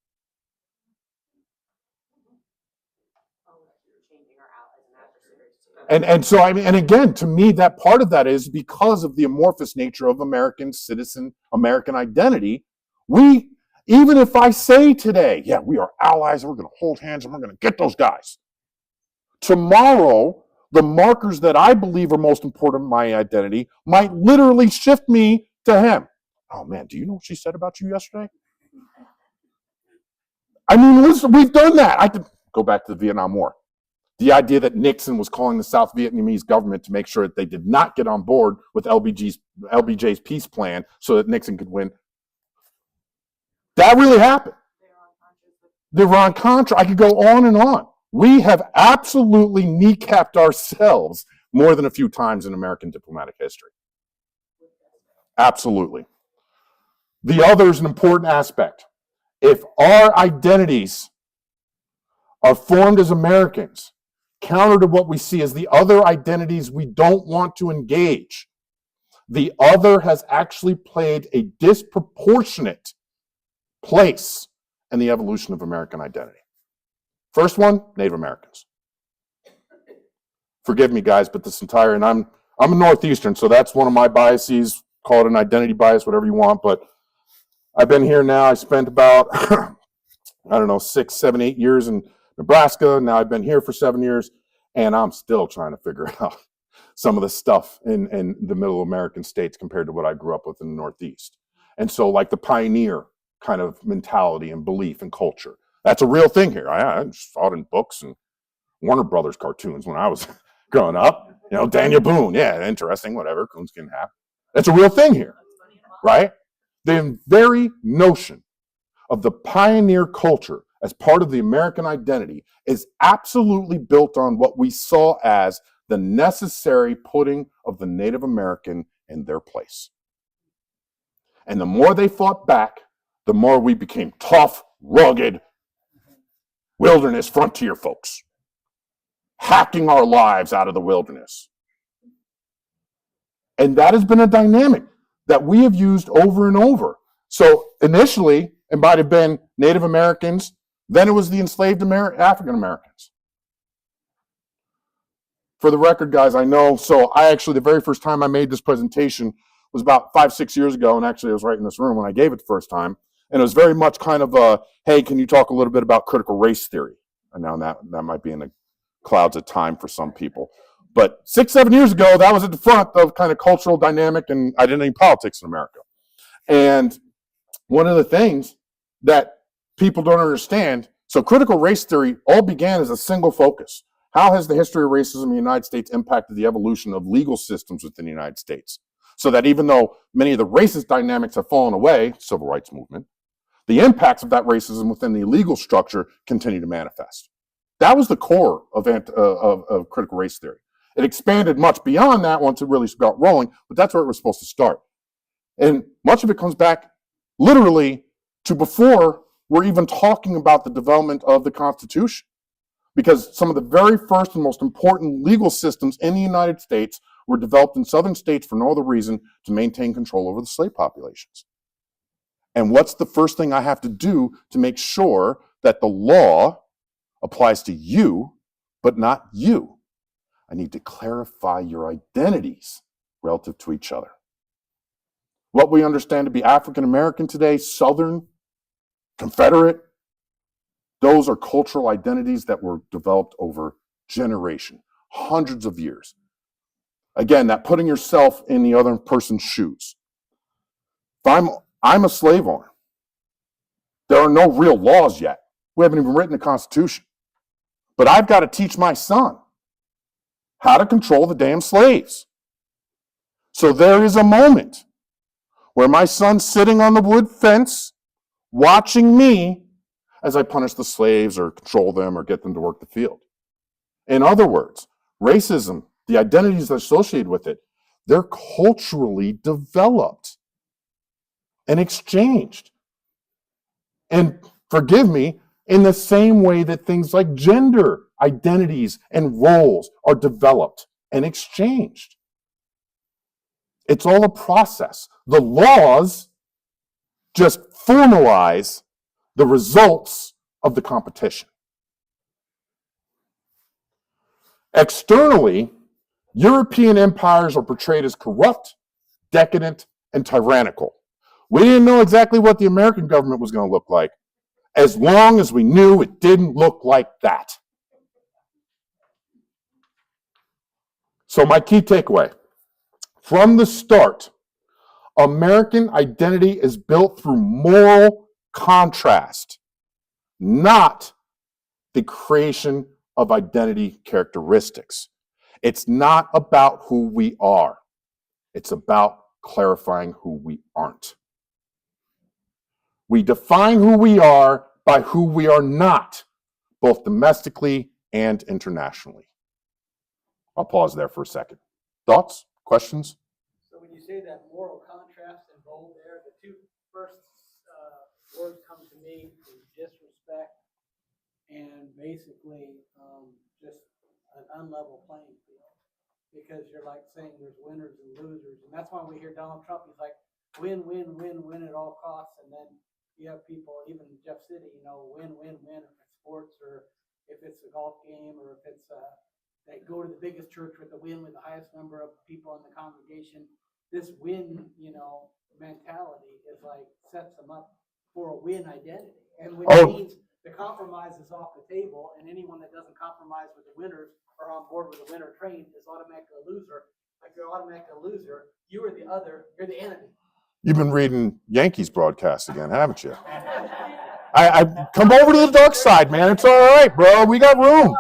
And so, I mean, and again, to me, that part of that is because of the amorphous nature of American citizen, American identity. Even if I say today, yeah, we are allies and we're going to hold hands and we're going to get those guys. Tomorrow, the markers that I believe are most important in my identity might literally shift me to him. Oh man, do you know what she said about you yesterday? I mean, listen, we've done that. I could go back to the Vietnam War. The idea that Nixon was calling the South Vietnamese government to make sure that they did not get on board with LBJ's peace plan so that Nixon could win. That really happened. The Iran-Contra. I could go on and on. We have absolutely kneecapped ourselves more than a few times in American diplomatic history. Absolutely. The other is an important aspect. If our identities are formed as Americans, counter to what we see as the other identities we don't want to engage, the other has actually played a disproportionate place in the evolution of American identity. First one, Native Americans. Forgive me, guys, but this entire, and I'm a Northeastern, so that's one of my biases. Call it an identity bias, whatever you want, but I've been here now. I spent about, 6, 7, 8 years in Nebraska. Now I've been here for 7 years, and I'm still trying to figure out some of the stuff in the middle American states compared to what I grew up with in the Northeast. And so like the pioneer kind of mentality and belief and culture, that's a real thing here. I just saw it in books and Warner Brothers cartoons when I was growing up. Daniel Boone, yeah, interesting, whatever, coonskin hat. That's a real thing here, right? The very notion of the pioneer culture as part of the American identity is absolutely built on what we saw as the necessary putting of the Native American in their place. And the more they fought back, the more we became tough, rugged, wilderness frontier folks, hacking our lives out of the wilderness. And that has been a dynamic that we have used over and over. So initially, it might have been Native Americans, then it was the enslaved African Americans. For the record, guys, I know, so I actually, the very first time I made this presentation was about 5-6 years ago, and actually I was right in this room when I gave it the first time, and it was very much kind of a, hey, can you talk a little bit about critical race theory? And now that might be in the clouds of time for some people. But 6-7 years ago, that was at the front of kind of cultural dynamic and identity politics in America. And one of the things that people don't understand, so critical race theory all began as a single focus. How has the history of racism in the United States impacted the evolution of legal systems within the United States? So that even though many of the racist dynamics have fallen away, civil rights movement, the impacts of that racism within the legal structure continue to manifest. That was the core of critical race theory. It expanded much beyond that once it really got rolling, but that's where it was supposed to start. And much of it comes back literally to before we're even talking about the development of the Constitution. Because some of the very first and most important legal systems in the United States were developed in southern states for no other reason to maintain control over the slave populations. And what's the first thing I have to do to make sure that the law applies to you, but not you? I need to clarify your identities relative to each other. What we understand to be African American today, Southern, Confederate, those are cultural identities that were developed over generation, hundreds of years. Again, that putting yourself in the other person's shoes. If I'm a slave owner, there are no real laws yet. We haven't even written a constitution. But I've got to teach my son how to control the damn slaves. So there is a moment where my son's sitting on the wood fence watching me as I punish the slaves or control them or get them to work the field. In other words, racism, the identities associated with it, they're culturally developed and exchanged. And forgive me, in the same way that things like gender identities and roles are developed and exchanged. It's all a process. The laws just formalize the results of the competition. Externally, European empires are portrayed as corrupt, decadent, and tyrannical. We didn't know exactly what the American government was going to look like, as long as we knew it didn't look like that. So my key takeaway, from the start, American identity is built through moral contrast, not the creation of identity characteristics. It's not about who we are. It's about clarifying who we aren't. We define who we are by who we are not, both domestically and internationally. I'll pause there for a second. Thoughts? Questions? So when you say that moral contrast and bold there, the two first words come to me is disrespect and basically just an unlevel playing field. Because you're like saying there's winners and losers. And that's why we hear Donald Trump, he's like, win, win, win, win at all costs. And then you have people, even Jeff City, win, win, win, if it's sports or if it's a golf game or if it's they go to the biggest church with the win with the highest number of people in the congregation. This win, mentality is like sets them up for a win identity. And which means the compromise is off the table, and anyone that doesn't compromise with the winners or on board with the winner train is automatically a loser. Like you're automatically a loser, you are the other, you're the enemy. You've been reading Yankees broadcasts again, haven't you? I come over to the dark side, man. It's all right, bro. We got room.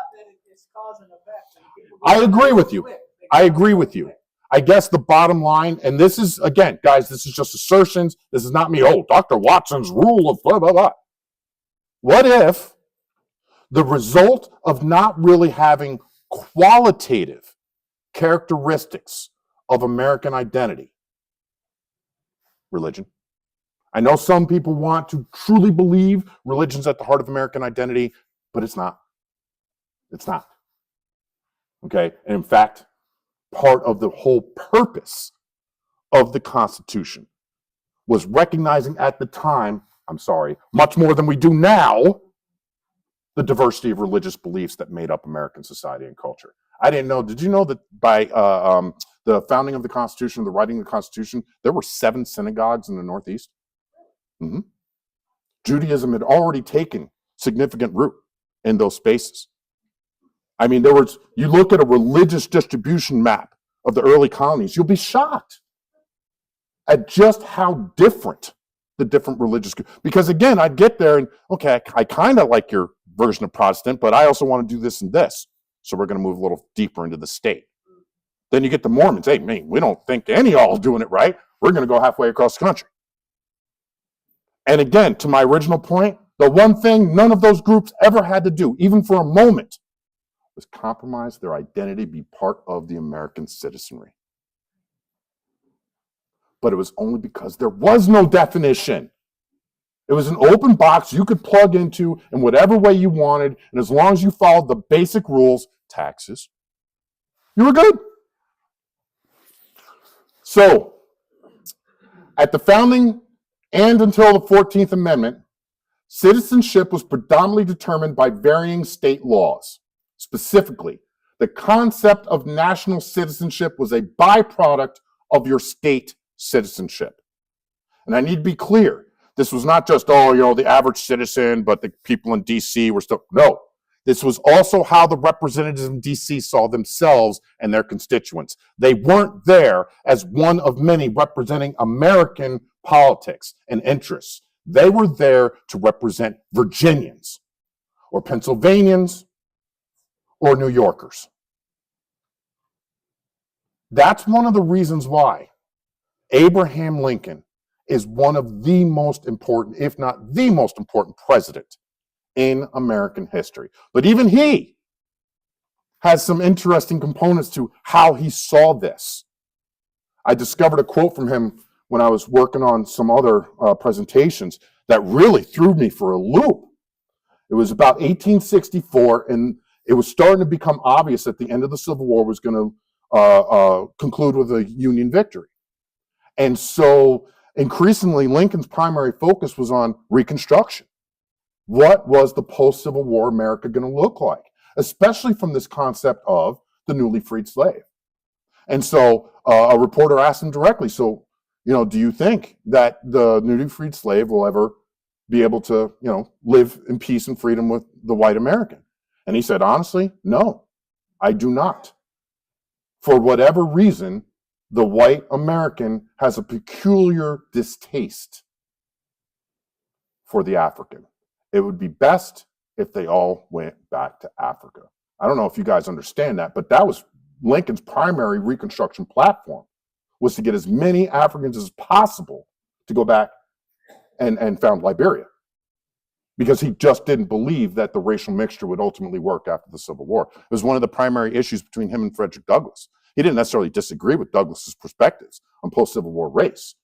I agree with you. I agree with you. I guess the bottom line, and this is, again, guys, this is just assertions. This is not me, Dr. Watson's rule of blah, blah, blah. What if the result of not really having qualitative characteristics of American identity, religion? I know some people want to truly believe religion's at the heart of American identity, but it's not. It's not. Okay? And in fact, part of the whole purpose of the Constitution was recognizing at the time, much more than we do now, the diversity of religious beliefs that made up American society and culture. I didn't know. Did you know that by the founding of the Constitution, the writing of the Constitution, there were 7 synagogues in the Northeast? Mm-hmm. Judaism had already taken significant root in those spaces. I mean, you look at a religious distribution map of the early colonies, you'll be shocked at just how different the different religious, because again, I'd get there and, okay, I kind of like your version of Protestant, but I also want to do this and this. So we're going to move a little deeper into the state. Then you get the Mormons. Hey, man, we don't think any of y'all doing it right. We're going to go halfway across the country. And again, to my original point, the one thing none of those groups ever had to do, even for a moment, was compromise their identity, be part of the American citizenry. But it was only because there was no definition. It was an open box you could plug into in whatever way you wanted, and as long as you followed the basic rules, taxes, you were good. So, at the founding and until the 14th Amendment, citizenship was predominantly determined by varying state laws. Specifically, the concept of national citizenship was a byproduct of your state citizenship. And I need to be clear, this was not just, the average citizen, but the people in DC were still, no. This was also how the representatives in DC saw themselves and their constituents. They weren't there as one of many representing American politics and interests. They were there to represent Virginians or Pennsylvanians or New Yorkers. That's one of the reasons why Abraham Lincoln is one of the most important, if not the most important president in American history. But even he has some interesting components to how he saw this. I discovered a quote from him when I was working on some other presentations that really threw me for a loop. It was about 1864, and it was starting to become obvious that the end of the Civil War was going to conclude with a Union victory. And so increasingly, Lincoln's primary focus was on Reconstruction. What was the post-Civil War America going to look like? Especially from this concept of the newly freed slave. And so a reporter asked him directly, so, do you think that the newly freed slave will ever be able to, live in peace and freedom with the white American? And he said, honestly, no, I do not. For whatever reason, the white American has a peculiar distaste for the African. It would be best if they all went back to Africa. I don't know if you guys understand that, but that was Lincoln's primary Reconstruction platform, was to get as many Africans as possible to go back and found Liberia, because he just didn't believe that the racial mixture would ultimately work after the Civil War. It was one of the primary issues between him and Frederick Douglass. He didn't necessarily disagree with Douglass's perspectives on post-Civil War race.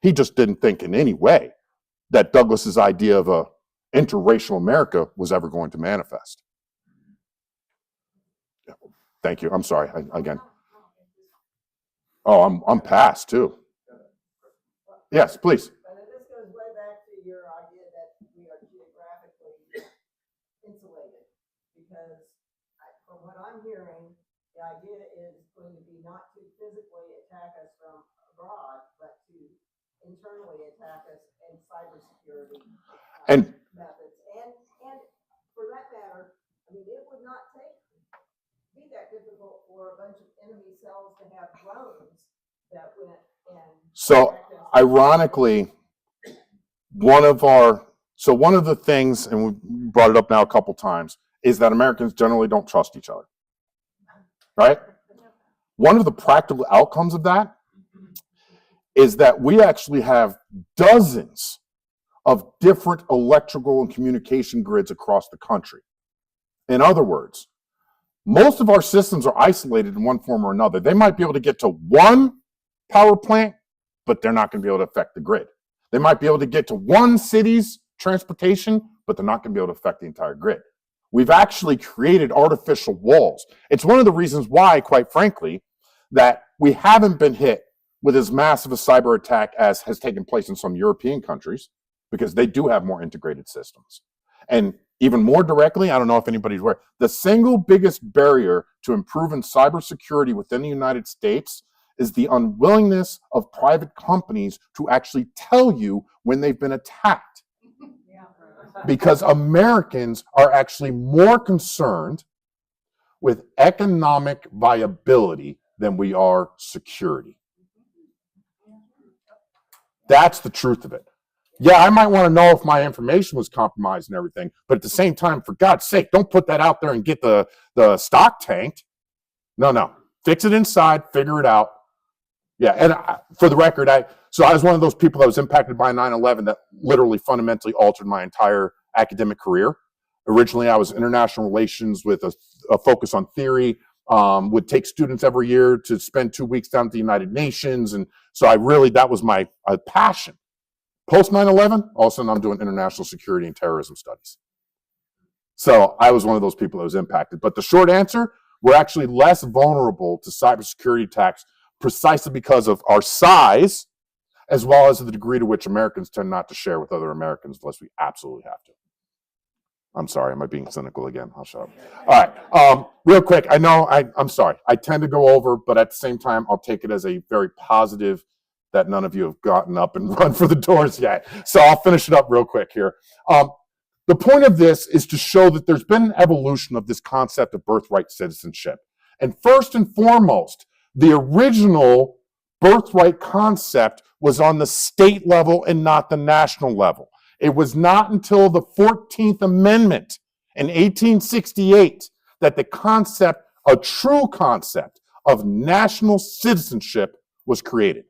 He just didn't think in any way that Douglass's idea of a interracial America was ever going to manifest. Thank you. I'm sorry. Again. Oh, I'm past too. Yes, please. And this goes way back to your idea that we are geographically insulated, because from what I'm hearing, the idea is going to be not to physically attack us from abroad, but to internally attack us in cybersecurity methods. And for that matter, it would not be that difficult for a bunch of enemy cells to have drones that went and. So ironically, one of the things, and we brought it up now a couple times, is that Americans generally don't trust each other, right? One of the practical outcomes of that is that we actually have dozens of different electrical and communication grids across the country. In other words, most of our systems are isolated in one form or another. They might be able to get to one power plant, but they're not going to be able to affect the grid. They might be able to get to one city's transportation, but they're not going to be able to affect the entire grid. We've actually created artificial walls. It's one of the reasons why, quite frankly, that we haven't been hit with as massive a cyber attack as has taken place in some European countries, because they do have more integrated systems. And even more directly, I don't know if anybody's aware, the single biggest barrier to improving cybersecurity within the United States is the unwillingness of private companies to actually tell you when they've been attacked. Because Americans are actually more concerned with economic viability than we are security. That's the truth of it. Yeah, I might want to know if my information was compromised and everything, but at the same time, for God's sake, don't put that out there and get the stock tanked. No. Fix it inside, figure it out. Yeah, and for the record, I was one of those people that was impacted by 9/11 that literally fundamentally altered my entire academic career. Originally, I was international relations with a focus on theory, would take students every year to spend 2 weeks down at the United Nations. And so that was my passion. Post 9/11, all of a sudden I'm doing international security and terrorism studies. So I was one of those people that was impacted. But the short answer, we're actually less vulnerable to cybersecurity attacks precisely because of our size, as well as the degree to which Americans tend not to share with other Americans unless we absolutely have to. I'm sorry, am I being cynical again? I'll shut up. All right, real quick, I know I'm sorry. I tend to go over, but at the same time, I'll take it as a very positive that none of you have gotten up and run for the doors yet. So I'll finish it up real quick here. The point of this is to show that there's been an evolution of this concept of birthright citizenship. And first and foremost, the original birthright concept was on the state level and not the national level. It was not until the 14th Amendment in 1868 that the concept, a true concept of national citizenship was created.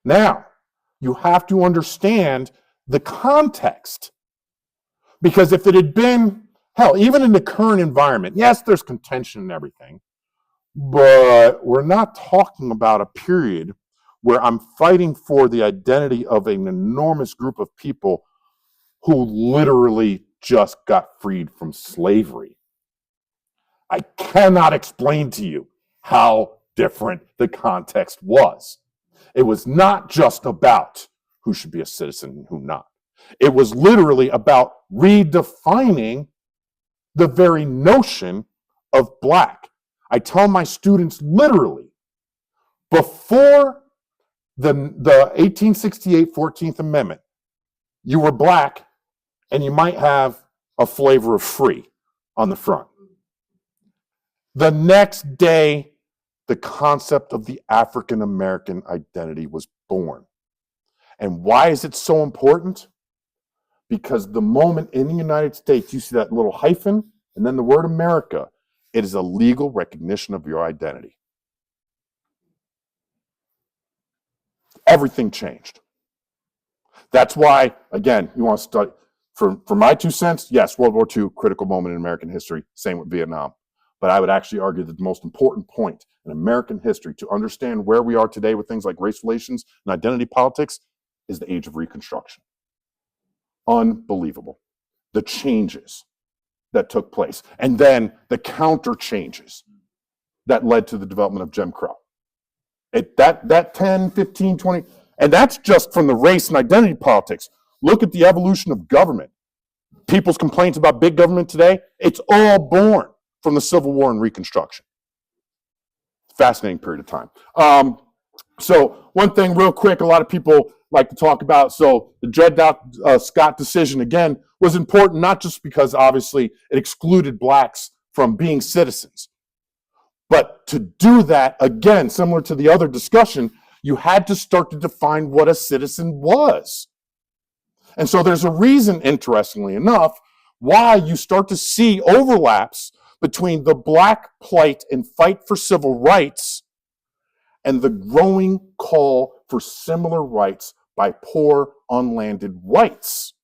Now, you have to understand the context. Because if it had been, hell, even in the current environment, yes, there's contention and everything, but we're not talking about a period where I'm fighting for the identity of an enormous group of people who literally just got freed from slavery. I cannot explain to you how different the context was. It was not just about who should be a citizen and who not. It was literally about redefining the very notion of black. I tell my students literally, before the 1868 14th Amendment, you were black and you might have a flavor of free on the front. The next day, the concept of the African American identity was born. And why is it so important? Because the moment in the United States you see that little hyphen and then the word America, it is a legal recognition of your identity. Everything changed. That's why, again, you want to study, for my 2 cents, yes, World War II, critical moment in American history, same with Vietnam. But I would actually argue that the most important point in American history to understand where we are today with things like race relations and identity politics is the age of Reconstruction. Unbelievable. The changes that took place. And then the counter changes that led to the development of Jim Crow. That 10, 15, 20, and that's just from the race and identity politics. Look at the evolution of government. People's complaints about big government today, it's all born from the Civil War and Reconstruction. Fascinating period of time. So one thing real quick, a lot of people like to talk about, so the Dred Scott decision, again, was important not just because obviously it excluded blacks from being citizens, but to do that, again, similar to the other discussion, you had to start to define what a citizen was. And so there's a reason, interestingly enough, why you start to see overlaps between the black plight and fight for civil rights and the growing call for similar rights by poor, unlanded whites.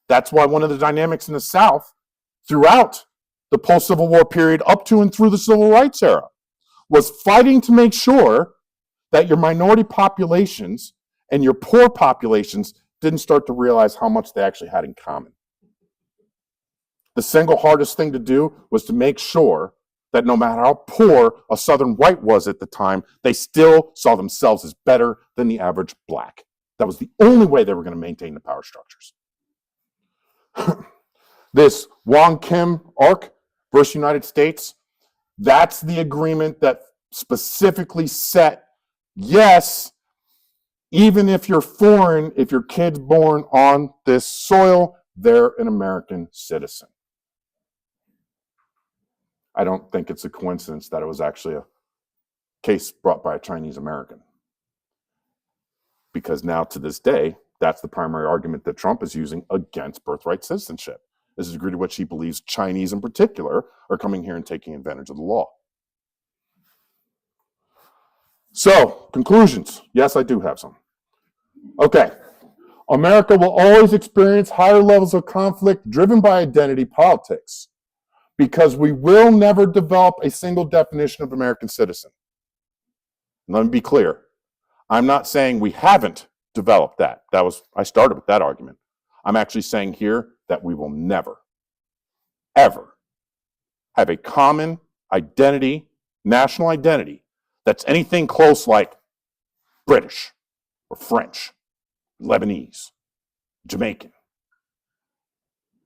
That's why one of the dynamics in the South throughout the post-Civil War period up to and through the Civil Rights era was fighting to make sure that your minority populations and your poor populations didn't start to realize how much they actually had in common. The single hardest thing to do was to make sure that no matter how poor a Southern white was at the time, they still saw themselves as better than the average black. That was the only way they were going to maintain the power structures. This Wong Kim ARC versus United States, that's the agreement that specifically set, yes, even if you're foreign, if your kid's born on this soil, they're an American citizen. I don't think it's a coincidence that it was actually a case brought by a Chinese American. Because now to this day, that's the primary argument that Trump is using against birthright citizenship. This is a degree to which he believes Chinese in particular are coming here and taking advantage of the law. So, conclusions. Yes, I do have some. Okay. America will always experience higher levels of conflict driven by identity politics because we will never develop a single definition of American citizen. Let me be clear. I'm not saying we haven't developed that. I started with that argument. I'm actually saying here that we will never, ever have a common identity, national identity, that's anything close like British or French, Lebanese, Jamaican.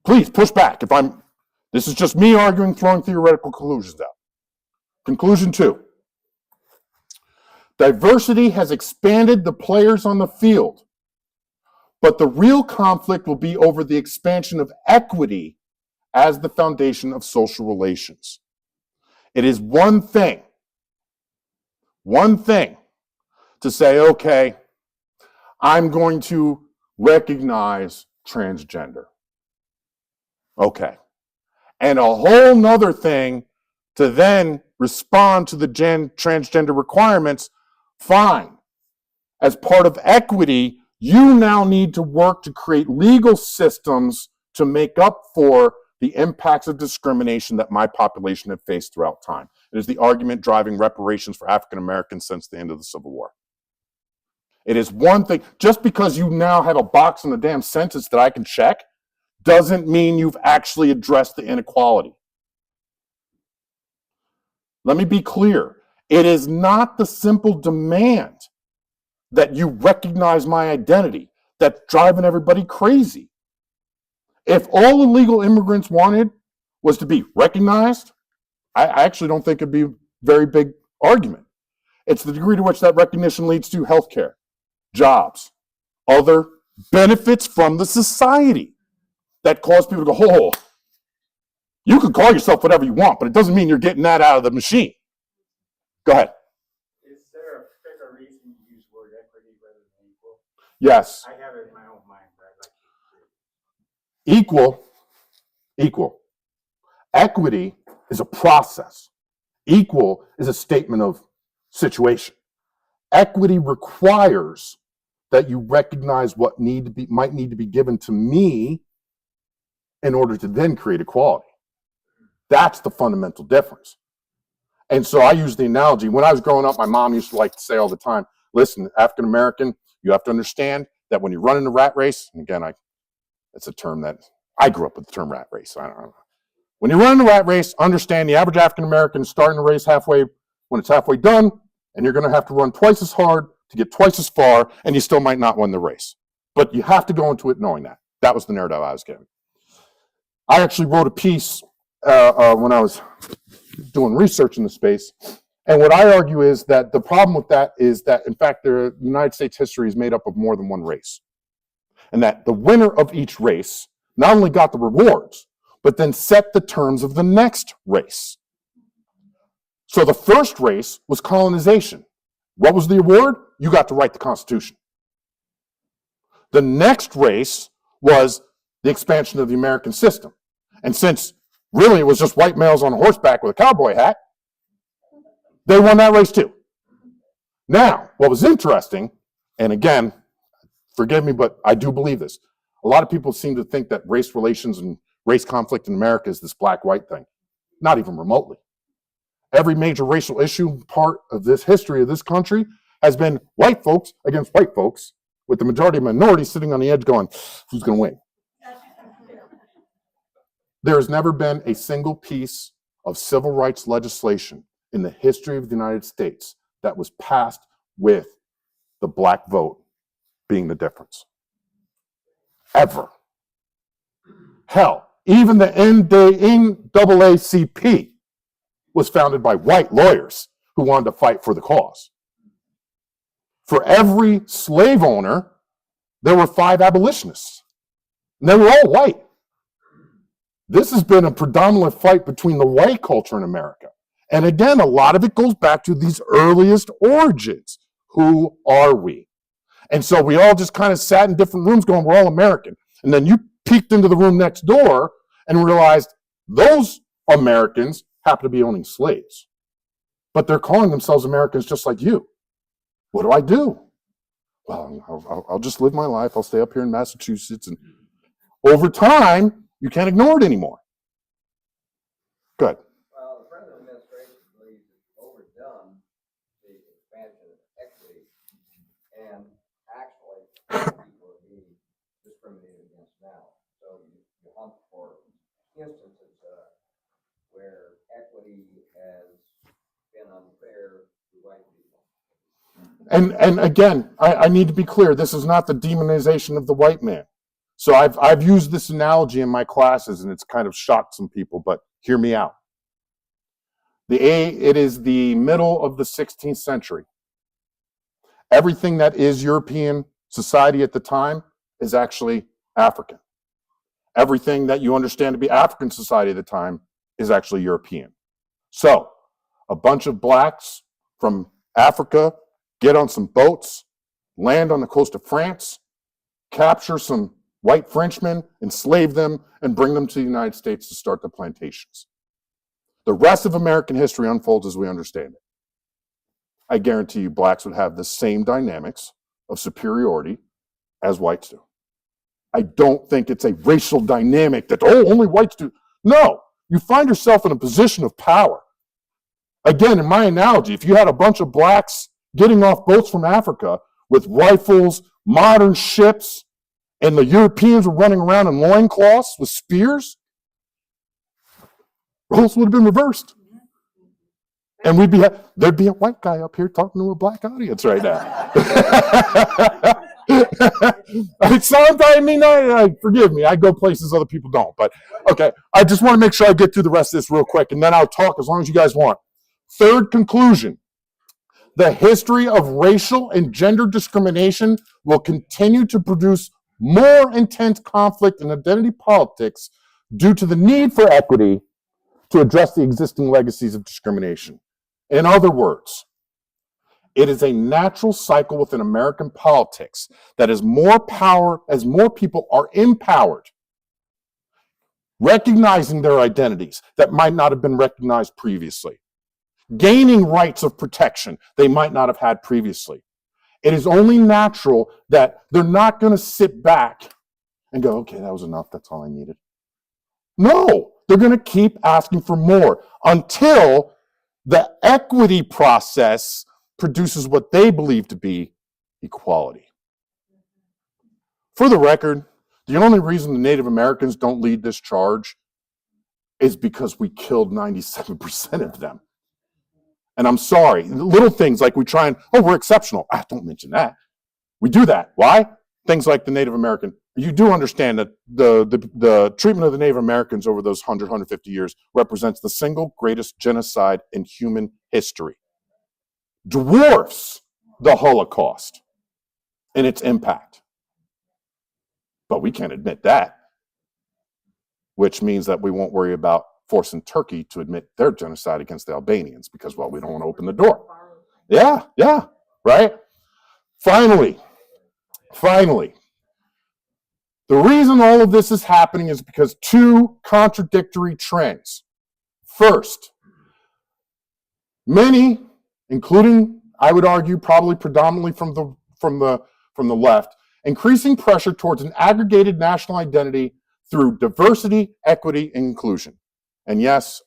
Please push back this is just me arguing, throwing theoretical conclusions out. Conclusion 2. Diversity has expanded the players on the field, but the real conflict will be over the expansion of equity as the foundation of social relations. It is one thing to say, okay, I'm going to recognize transgender. Okay. And a whole nother thing to then respond to the transgender requirements. Fine. As part of equity, you now need to work to create legal systems to make up for the impacts of discrimination that my population have faced throughout time. It is the argument driving reparations for African Americans since the end of the Civil War. It is one thing, just because you now have a box in the damn census that I can check, doesn't mean you've actually addressed the inequality. Let me be clear. It is not the simple demand that you recognize my identity that's driving everybody crazy. If all illegal immigrants wanted was to be recognized, I actually don't think it'd be a very big argument. It's the degree to which that recognition leads to healthcare, jobs, other benefits from the society that cause people to go, oh, you can call yourself whatever you want, but it doesn't mean you're getting that out of the machine. Go ahead. Is there a particular reason you use the word equity rather than equal? Yes. I have it in my own mind, but I'd like to hear. Equal. Equity is a process. Equal is a statement of situation. Equity requires that you recognize what might need to be given to me in order to then create equality. That's the fundamental difference. And so I use the analogy. When I was growing up, my mom used to like to say all the time, listen, African American, you have to understand that when you run in the rat race, and again, it's a term that I grew up with the term rat race. I don't know. When you run in the rat race, understand the average African American is starting the race halfway when it's halfway done, and you're going to have to run twice as hard to get twice as far, and you still might not win the race. But you have to go into it knowing that. That was the narrative I was given. I actually wrote a piece when I was doing research in the space, and what I argue is that the problem with that is that, in fact, the United States history is made up of more than one race, and that the winner of each race not only got the rewards, but then set the terms of the next race. So the first race was colonization. What was the award? You got to write the Constitution. The next race was the expansion of the American system. And since really it was just white males on a horseback with a cowboy hat, they won that race too. Now, what was interesting, and again, forgive me, but I do believe this. A lot of people seem to think that race relations and race conflict in America is this black-white thing. Not even remotely. Every major racial issue part of this history of this country has been white folks against white folks, with the majority of minorities sitting on the edge going, who's going to win? There has never been a single piece of civil rights legislation in the history of the United States that was passed with the black vote being the difference. Ever. Hell, even the NAACP was founded by white lawyers who wanted to fight for the cause. For every slave owner, there were 5 abolitionists, and they were all white. This has been a predominant fight between the white culture in America. And again, a lot of it goes back to these earliest origins. Who are we? And so we all just kind of sat in different rooms going, we're all American. And then you peeked into the room next door and realized those Americans happen to be owning slaves. But they're calling themselves Americans just like you. What do? Well, I'll just live my life. I'll stay up here in Massachusetts. And over time, you can't ignore it anymore. Good. Well, the present administration believes it's overdone the expansion of equity, and actually, people are being discriminated against now. So you hunt for instances where equity has been unfair to white people. And again, I need to be clear, this is not the demonization of the white man. So I've used this analogy in my classes and it's kind of shocked some people, but hear me out. It is the middle of the 16th century. Everything that is European society at the time is actually African. Everything that you understand to be African society at the time is actually European. So a bunch of blacks from Africa get on some boats, land on the coast of France, capture some white Frenchmen, enslave them, and bring them to the United States to start the plantations. The rest of American history unfolds as we understand it. I guarantee you blacks would have the same dynamics of superiority as whites do. I don't think it's a racial dynamic that, only whites do. No, you find yourself in a position of power. Again, in my analogy, if you had a bunch of blacks getting off boats from Africa with rifles, modern ships, and the Europeans were running around in loincloths with spears, roles would have been reversed. And there'd be a white guy up here talking to a black audience right now. Forgive me, I go places other people don't. But okay, I just want to make sure I get through the rest of this real quick, and then I'll talk as long as you guys want. Third conclusion. The history of racial and gender discrimination will continue to produce more intense conflict and identity politics due to the need for equity to address the existing legacies of discrimination. In other words, it is a natural cycle within American politics that as more people are empowered, recognizing their identities that might not have been recognized previously, gaining rights of protection they might not have had previously. It is only natural that they're not going to sit back and go, okay, that was enough. That's all I needed. No, they're going to keep asking for more until the equity process produces what they believe to be equality. For the record, the only reason the Native Americans don't lead this charge is because we killed 97% of them. And I'm sorry, little things like we try and, we're exceptional. Don't mention that. We do that. Why? Things like the Native American. You do understand that the treatment of the Native Americans over those 150 years represents the single greatest genocide in human history. Dwarfs the Holocaust in its impact. But we can't admit that, which means that we won't worry about forcing Turkey to admit their genocide against the Albanians because, we don't want to open the door. Yeah, right? Finally, the reason all of this is happening is because two contradictory trends. First, many, including, I would argue, probably predominantly from the left, increasing pressure towards an aggregated national identity through diversity, equity, and inclusion. And yes,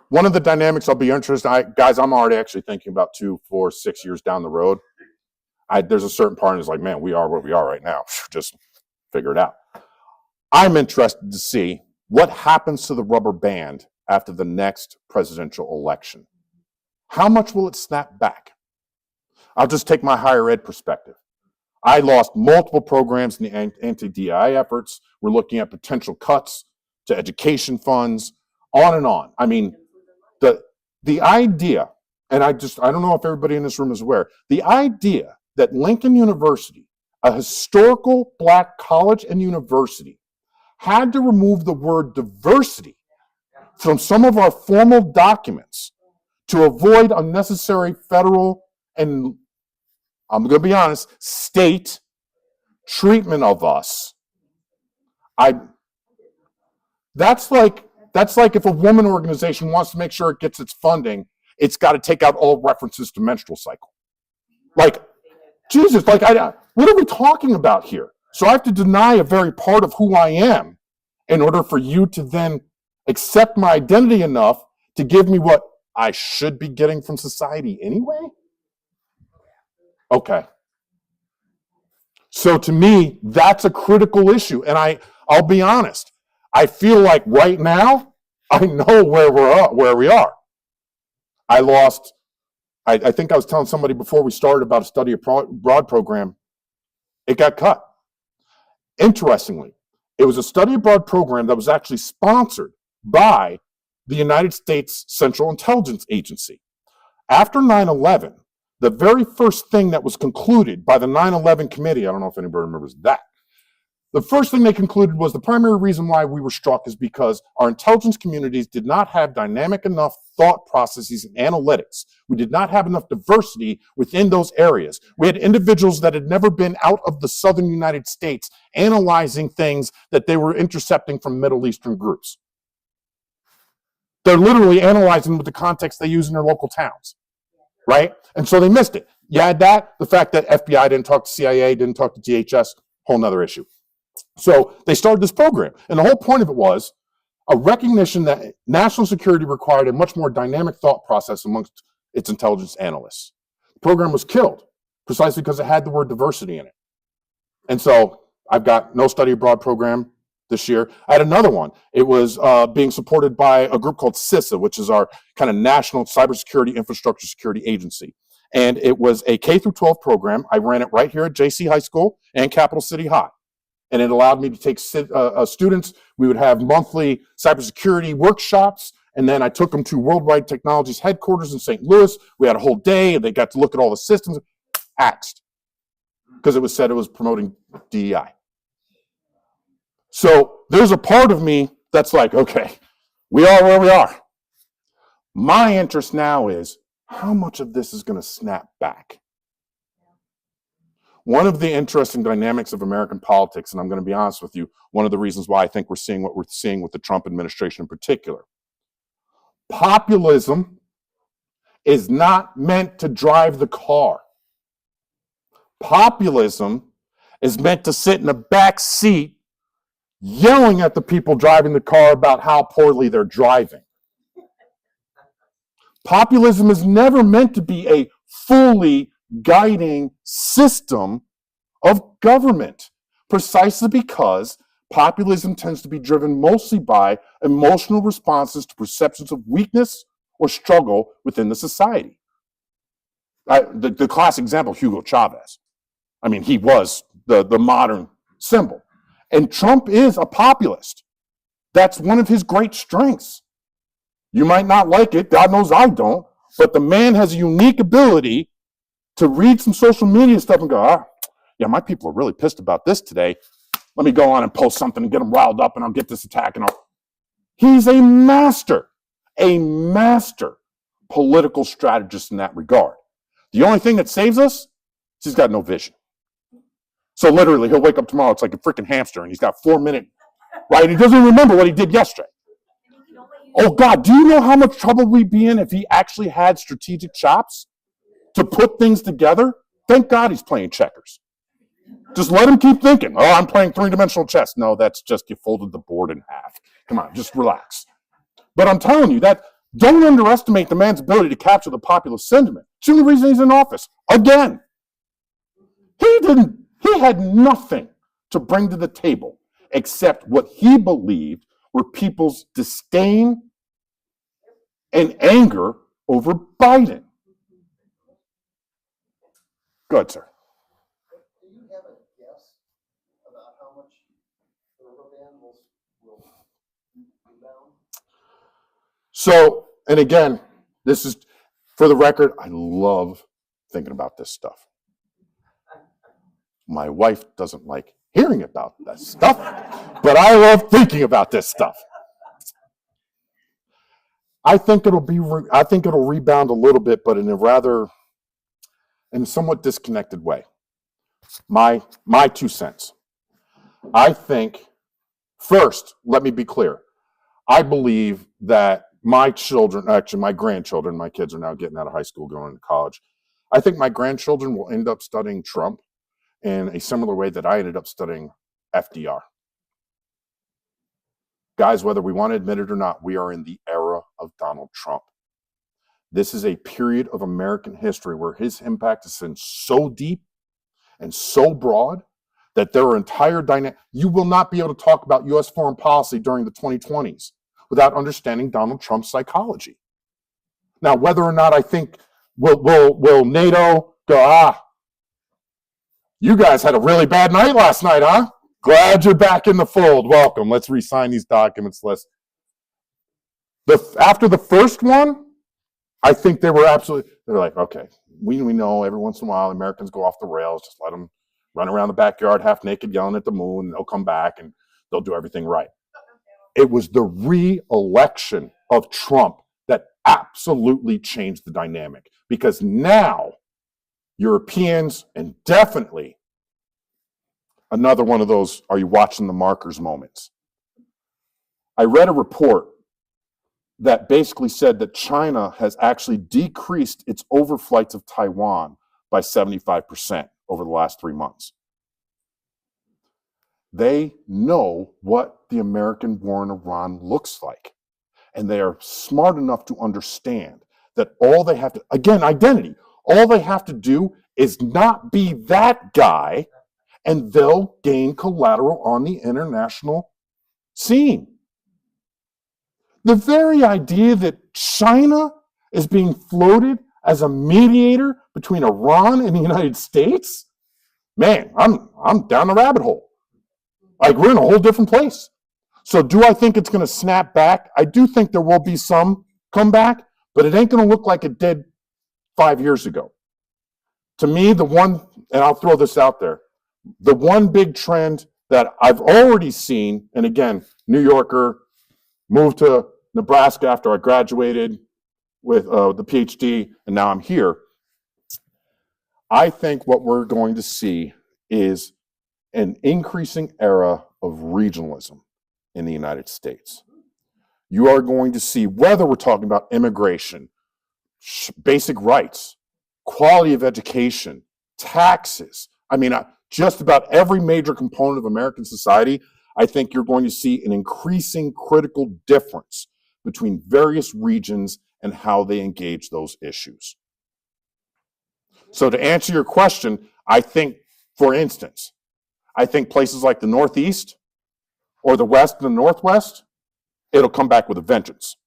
one of the dynamics I'll be interested in, guys, I'm already actually thinking about 2, 4, 6 years down the road. There's a certain part that's like, man, we are where we are right now. Just figure it out. I'm interested to see what happens to the rubber band after the next presidential election. How much will it snap back? I'll just take my higher ed perspective. I lost multiple programs in the anti-DI efforts. We're looking at potential cuts to education funds, on and on. I mean, the idea, and I don't know if everybody in this room is aware, the idea that Lincoln University, a historical Black college and university, had to remove the word diversity from some of our formal documents to avoid unnecessary federal and, I'm going to be honest, state treatment of us. That's like if a woman organization wants to make sure it gets its funding, it's got to take out all references to menstrual cycle. Like, Jesus, like, what are we talking about here? So I have to deny a very part of who I am in order for you to then accept my identity enough to give me what I should be getting from society anyway? Okay. So to me, that's a critical issue. And I'll be honest, I feel like right now, I know where we are. I think I was telling somebody before we started about a study abroad program. It got cut. Interestingly, it was a study abroad program that was actually sponsored by the United States Central Intelligence Agency. After 9/11, the very first thing that was concluded by the 9/11 committee, I don't know if anybody remembers that, the first thing they concluded was the primary reason why we were struck is because our intelligence communities did not have dynamic enough thought processes and analytics. We did not have enough diversity within those areas. We had individuals that had never been out of the southern United States analyzing things that they were intercepting from Middle Eastern groups. They're literally analyzing with the context they use in their local towns, right? And so they missed it. You add that, the fact that FBI didn't talk to CIA, didn't talk to DHS, whole nother issue. So they started this program, and the whole point of it was a recognition that national security required a much more dynamic thought process amongst its intelligence analysts. The program was killed precisely because it had the word diversity in it. And so I've got no study abroad program this year. I had another one. It was being supported by a group called CISA, which is our kind of national cybersecurity infrastructure security agency. And it was a K through 12 program. I ran it right here at JC High School and Capital City High. And it allowed me to take students. We would have monthly cybersecurity workshops. And then I took them to Worldwide Technologies headquarters in St. Louis. We had a whole day and they got to look at all the systems. Axed. Because it was said it was promoting DEI. So there's a part of me that's like, okay, we are where we are. My interest now is how much of this is going to snap back? One of the interesting dynamics of American politics, and I'm going to be honest with you, one of the reasons why I think we're seeing what we're seeing with the Trump administration in particular, populism is not meant to drive the car. Populism is meant to sit in the back seat yelling at the people driving the car about how poorly they're driving. Populism is never meant to be a fully guiding system of government, precisely because populism tends to be driven mostly by emotional responses to perceptions of weakness or struggle within the society. The classic example, Hugo Chavez. I mean, he was the modern symbol. And Trump is a populist. That's one of his great strengths. You might not like it, God knows I don't, but the man has a unique ability to read some social media stuff and go, yeah, my people are really pissed about this today. Let me go on and post something and get them riled up and I'll get this attack. He's a master political strategist in that regard. The only thing that saves us is he's got no vision. So literally, he'll wake up tomorrow, it's like a freaking hamster, and he's got 4 minutes, right? He doesn't remember what he did yesterday. Oh, God, do you know how much trouble we'd be in if he actually had strategic chops to put things together? Thank God he's playing checkers. Just let him keep thinking, oh, I'm playing three-dimensional chess. No, that's just you folded the board in half. Come on, just relax. But I'm telling you that don't underestimate the man's ability to capture the populist sentiment. It's the only reason he's in office. Again, he had nothing to bring to the table except what he believed were people's disdain and anger over Biden. Go ahead, sir. Do you have a guess about how much the rubber animals will rebound? So, and again, this is, for the record, I love thinking about this stuff. My wife doesn't like hearing about this stuff, but I love thinking about this stuff. I think it'll rebound a little bit, but in a somewhat disconnected way. My 2 cents. I think, first, let me be clear. I believe that my children, actually my grandchildren, my kids are now getting out of high school, going to college. I think my grandchildren will end up studying Trump in a similar way that I ended up studying FDR. Guys, whether we want to admit it or not, we are in the era of Donald Trump. This is a period of American history where his impact has been so deep and so broad that there are entire you will not be able to talk about U.S. foreign policy during the 2020s without understanding Donald Trump's psychology. Now, whether or not I think will NATO go, you guys had a really bad night last night, huh? Glad you're back in the fold. Welcome. Let's re-sign these documents. After the first one, I think they're like, okay, we know every once in a while Americans go off the rails. Just let them run around the backyard half naked yelling at the moon, and they'll come back and they'll do everything right. It was the re-election of Trump that absolutely changed the dynamic, because now Europeans, and definitely another one of those, are you watching the markers moments? I read a report that basically said that China has actually decreased its overflights of Taiwan by 75% over the last 3 months. They know what the American war in Iran looks like. And they are smart enough to understand that all they have to, again, identity, all they have to do is not be that guy, and they'll gain collateral on the international scene. The very idea that China is being floated as a mediator between Iran and the United States, man, I'm down the rabbit hole. Like, we're in a whole different place. So do I think it's going to snap back? I do think there will be some comeback, but it ain't going to look like it did 5 years ago. To me, the one, and I'll throw this out there, the one big trend that I've already seen, and again, New Yorker, moved to Nebraska after I graduated with the PhD, and now I'm here. I think what we're going to see is an increasing era of regionalism in the United States. You are going to see, whether we're talking about immigration, basic rights, quality of education, taxes, I mean, just about every major component of American society, I think you're going to see an increasing critical difference between various regions and how they engage those issues. So to answer your question, I think, for instance, I think places like the Northeast or the West and the Northwest, it'll come back with a vengeance.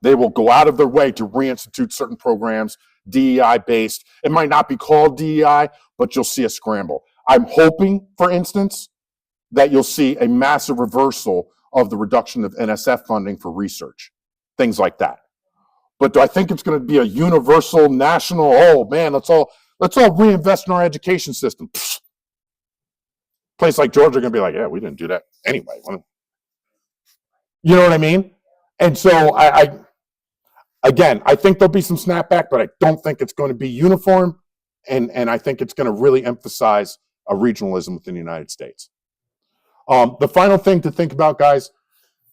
They will go out of their way to reinstitute certain programs, DEI-based. It might not be called DEI, but you'll see a scramble. I'm hoping, for instance, that you'll see a massive reversal of the reduction of NSF funding for research, things like that. But do I think it's going to be a universal, national, oh man, let's all reinvest in our education system? Pfft. Place like Georgia are going to be like, yeah, we didn't do that anyway. You know what I mean? And so I think there'll be some snapback, but I don't think it's going to be uniform. And I think it's going to really emphasize a regionalism within the United States. The final thing to think about, guys,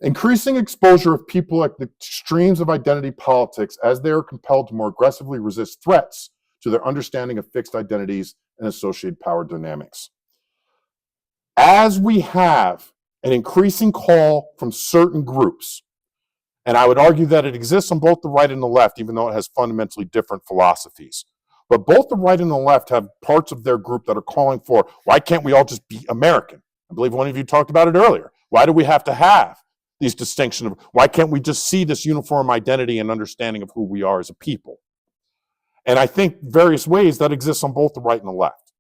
increasing exposure of people at the extremes of identity politics as they are compelled to more aggressively resist threats to their understanding of fixed identities and associated power dynamics. As we have an increasing call from certain groups, and I would argue that it exists on both the right and the left, even though it has fundamentally different philosophies. But both the right and the left have parts of their group that are calling for, why can't we all just be American? I believe one of you talked about it earlier. Why do we have to have these distinctions? Why can't we just see this uniform identity and understanding of who we are as a people? And I think various ways that exists on both the right and the left.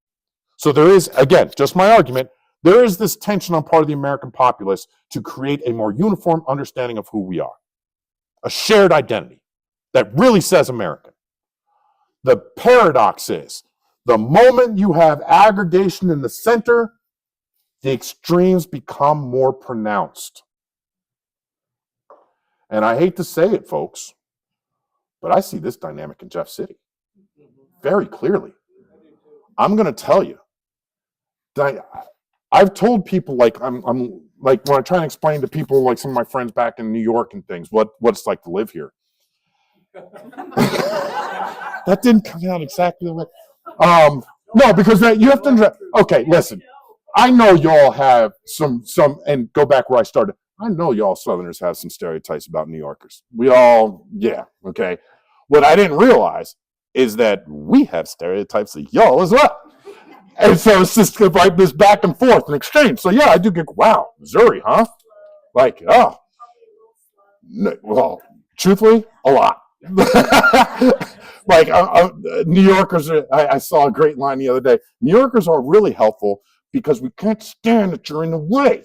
So there is, again, just my argument, There is this tension on part of the American populace to create a more uniform understanding of who we are, a shared identity that really says American. The paradox is, the moment you have aggregation in the center, the extremes become more pronounced. And I hate to say it, folks, but I see this dynamic in Jeff City very clearly. I'm going to tell you, I've told people, like, I'm like, when I try and explain to people, like some of my friends back in New York and things, what it's like to live here. That didn't come out exactly the way. No, because you have to. Okay, listen. I know y'all have some, and go back where I started. I know y'all Southerners have some stereotypes about New Yorkers. We all, yeah, okay. What I didn't realize is that we have stereotypes of y'all as well. And so it's just like this back and forth and exchange. So yeah, I do get, wow, Missouri, huh? Like, oh. Well, truthfully, a lot. Like New Yorkers, I saw a great line the other day. New Yorkers are really helpful because we can't stand that you're in the way.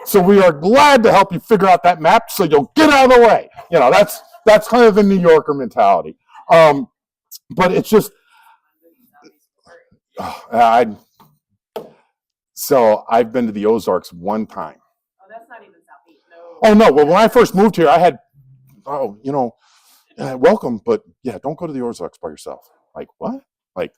So we are glad to help you figure out that map so you'll get out of the way. You know, that's kind of the New Yorker mentality. But it's just, so I've been to the Ozarks one time. Oh, that's not even Southeast. No. Oh no, well when I first moved here, I had, welcome, but yeah, don't go to the Ozarks by yourself. Like what? Like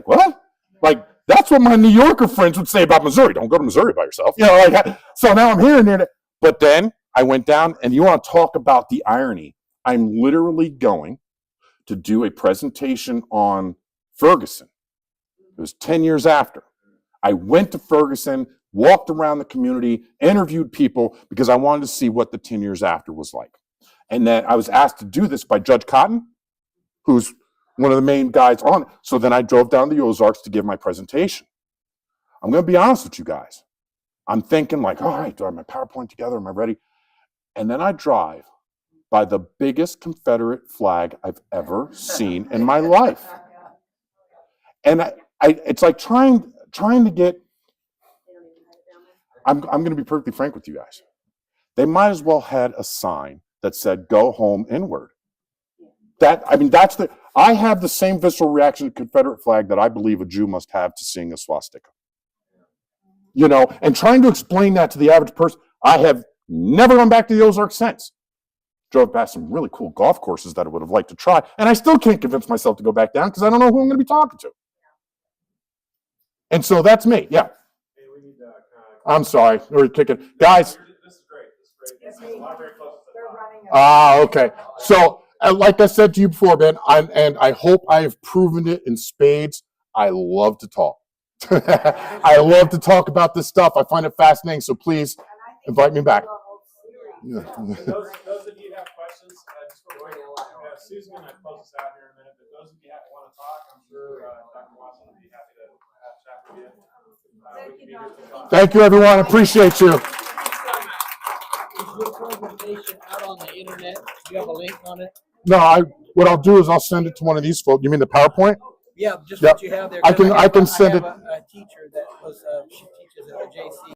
what? Like that's what my New Yorker friends would say about Missouri. Don't go to Missouri by yourself. You know, like so now I'm hearing it. But then I went down, and you want to talk about the irony? I'm literally going to do a presentation on Ferguson. It was 10 years after. I went to Ferguson, walked around the community, interviewed people because I wanted to see what the 10 years after was like. And then I was asked to do this by Judge Cotton, who's one of the main guys on it. So then I drove down to the Ozarks to give my presentation. I'm going to be honest with you guys. I'm thinking like, all right, do I have my PowerPoint together? Am I ready? And then I drive by the biggest Confederate flag I've ever seen in my life. And it's like trying to get, I'm going to be perfectly frank with you guys. They might as well had a sign that said, go home inward. I have the same visceral reaction to the Confederate flag that I believe a Jew must have to seeing a swastika. You know, and trying to explain that to the average person, I have never gone back to the Ozarks since. Drove past some really cool golf courses that I would have liked to try, and I still can't convince myself to go back down because I don't know who I'm going to be talking to. And so that's me, yeah. Hey, we need to I'm sorry, we're kicking. Guys. This is great. This is a lot very close to Ah, okay. So, like I said to you before, Ben, and I hope I have proven it in spades, I love to talk. I love to talk about this stuff. I find it fascinating, so please invite me back. those of you who have questions, just real quick, Sue's going to close us out here in a minute, but those of you who want to talk, I'm sure Dr. Watson would be happy to chat with you. Thank you, everyone. Appreciate you. Is your presentation out on the internet? Do you have a link on it? No, what I'll do is I'll send it to one of these folks. You mean the PowerPoint? Yeah, just Yep. what you have there. I can send it. I have a teacher that was, she teaches at the JC.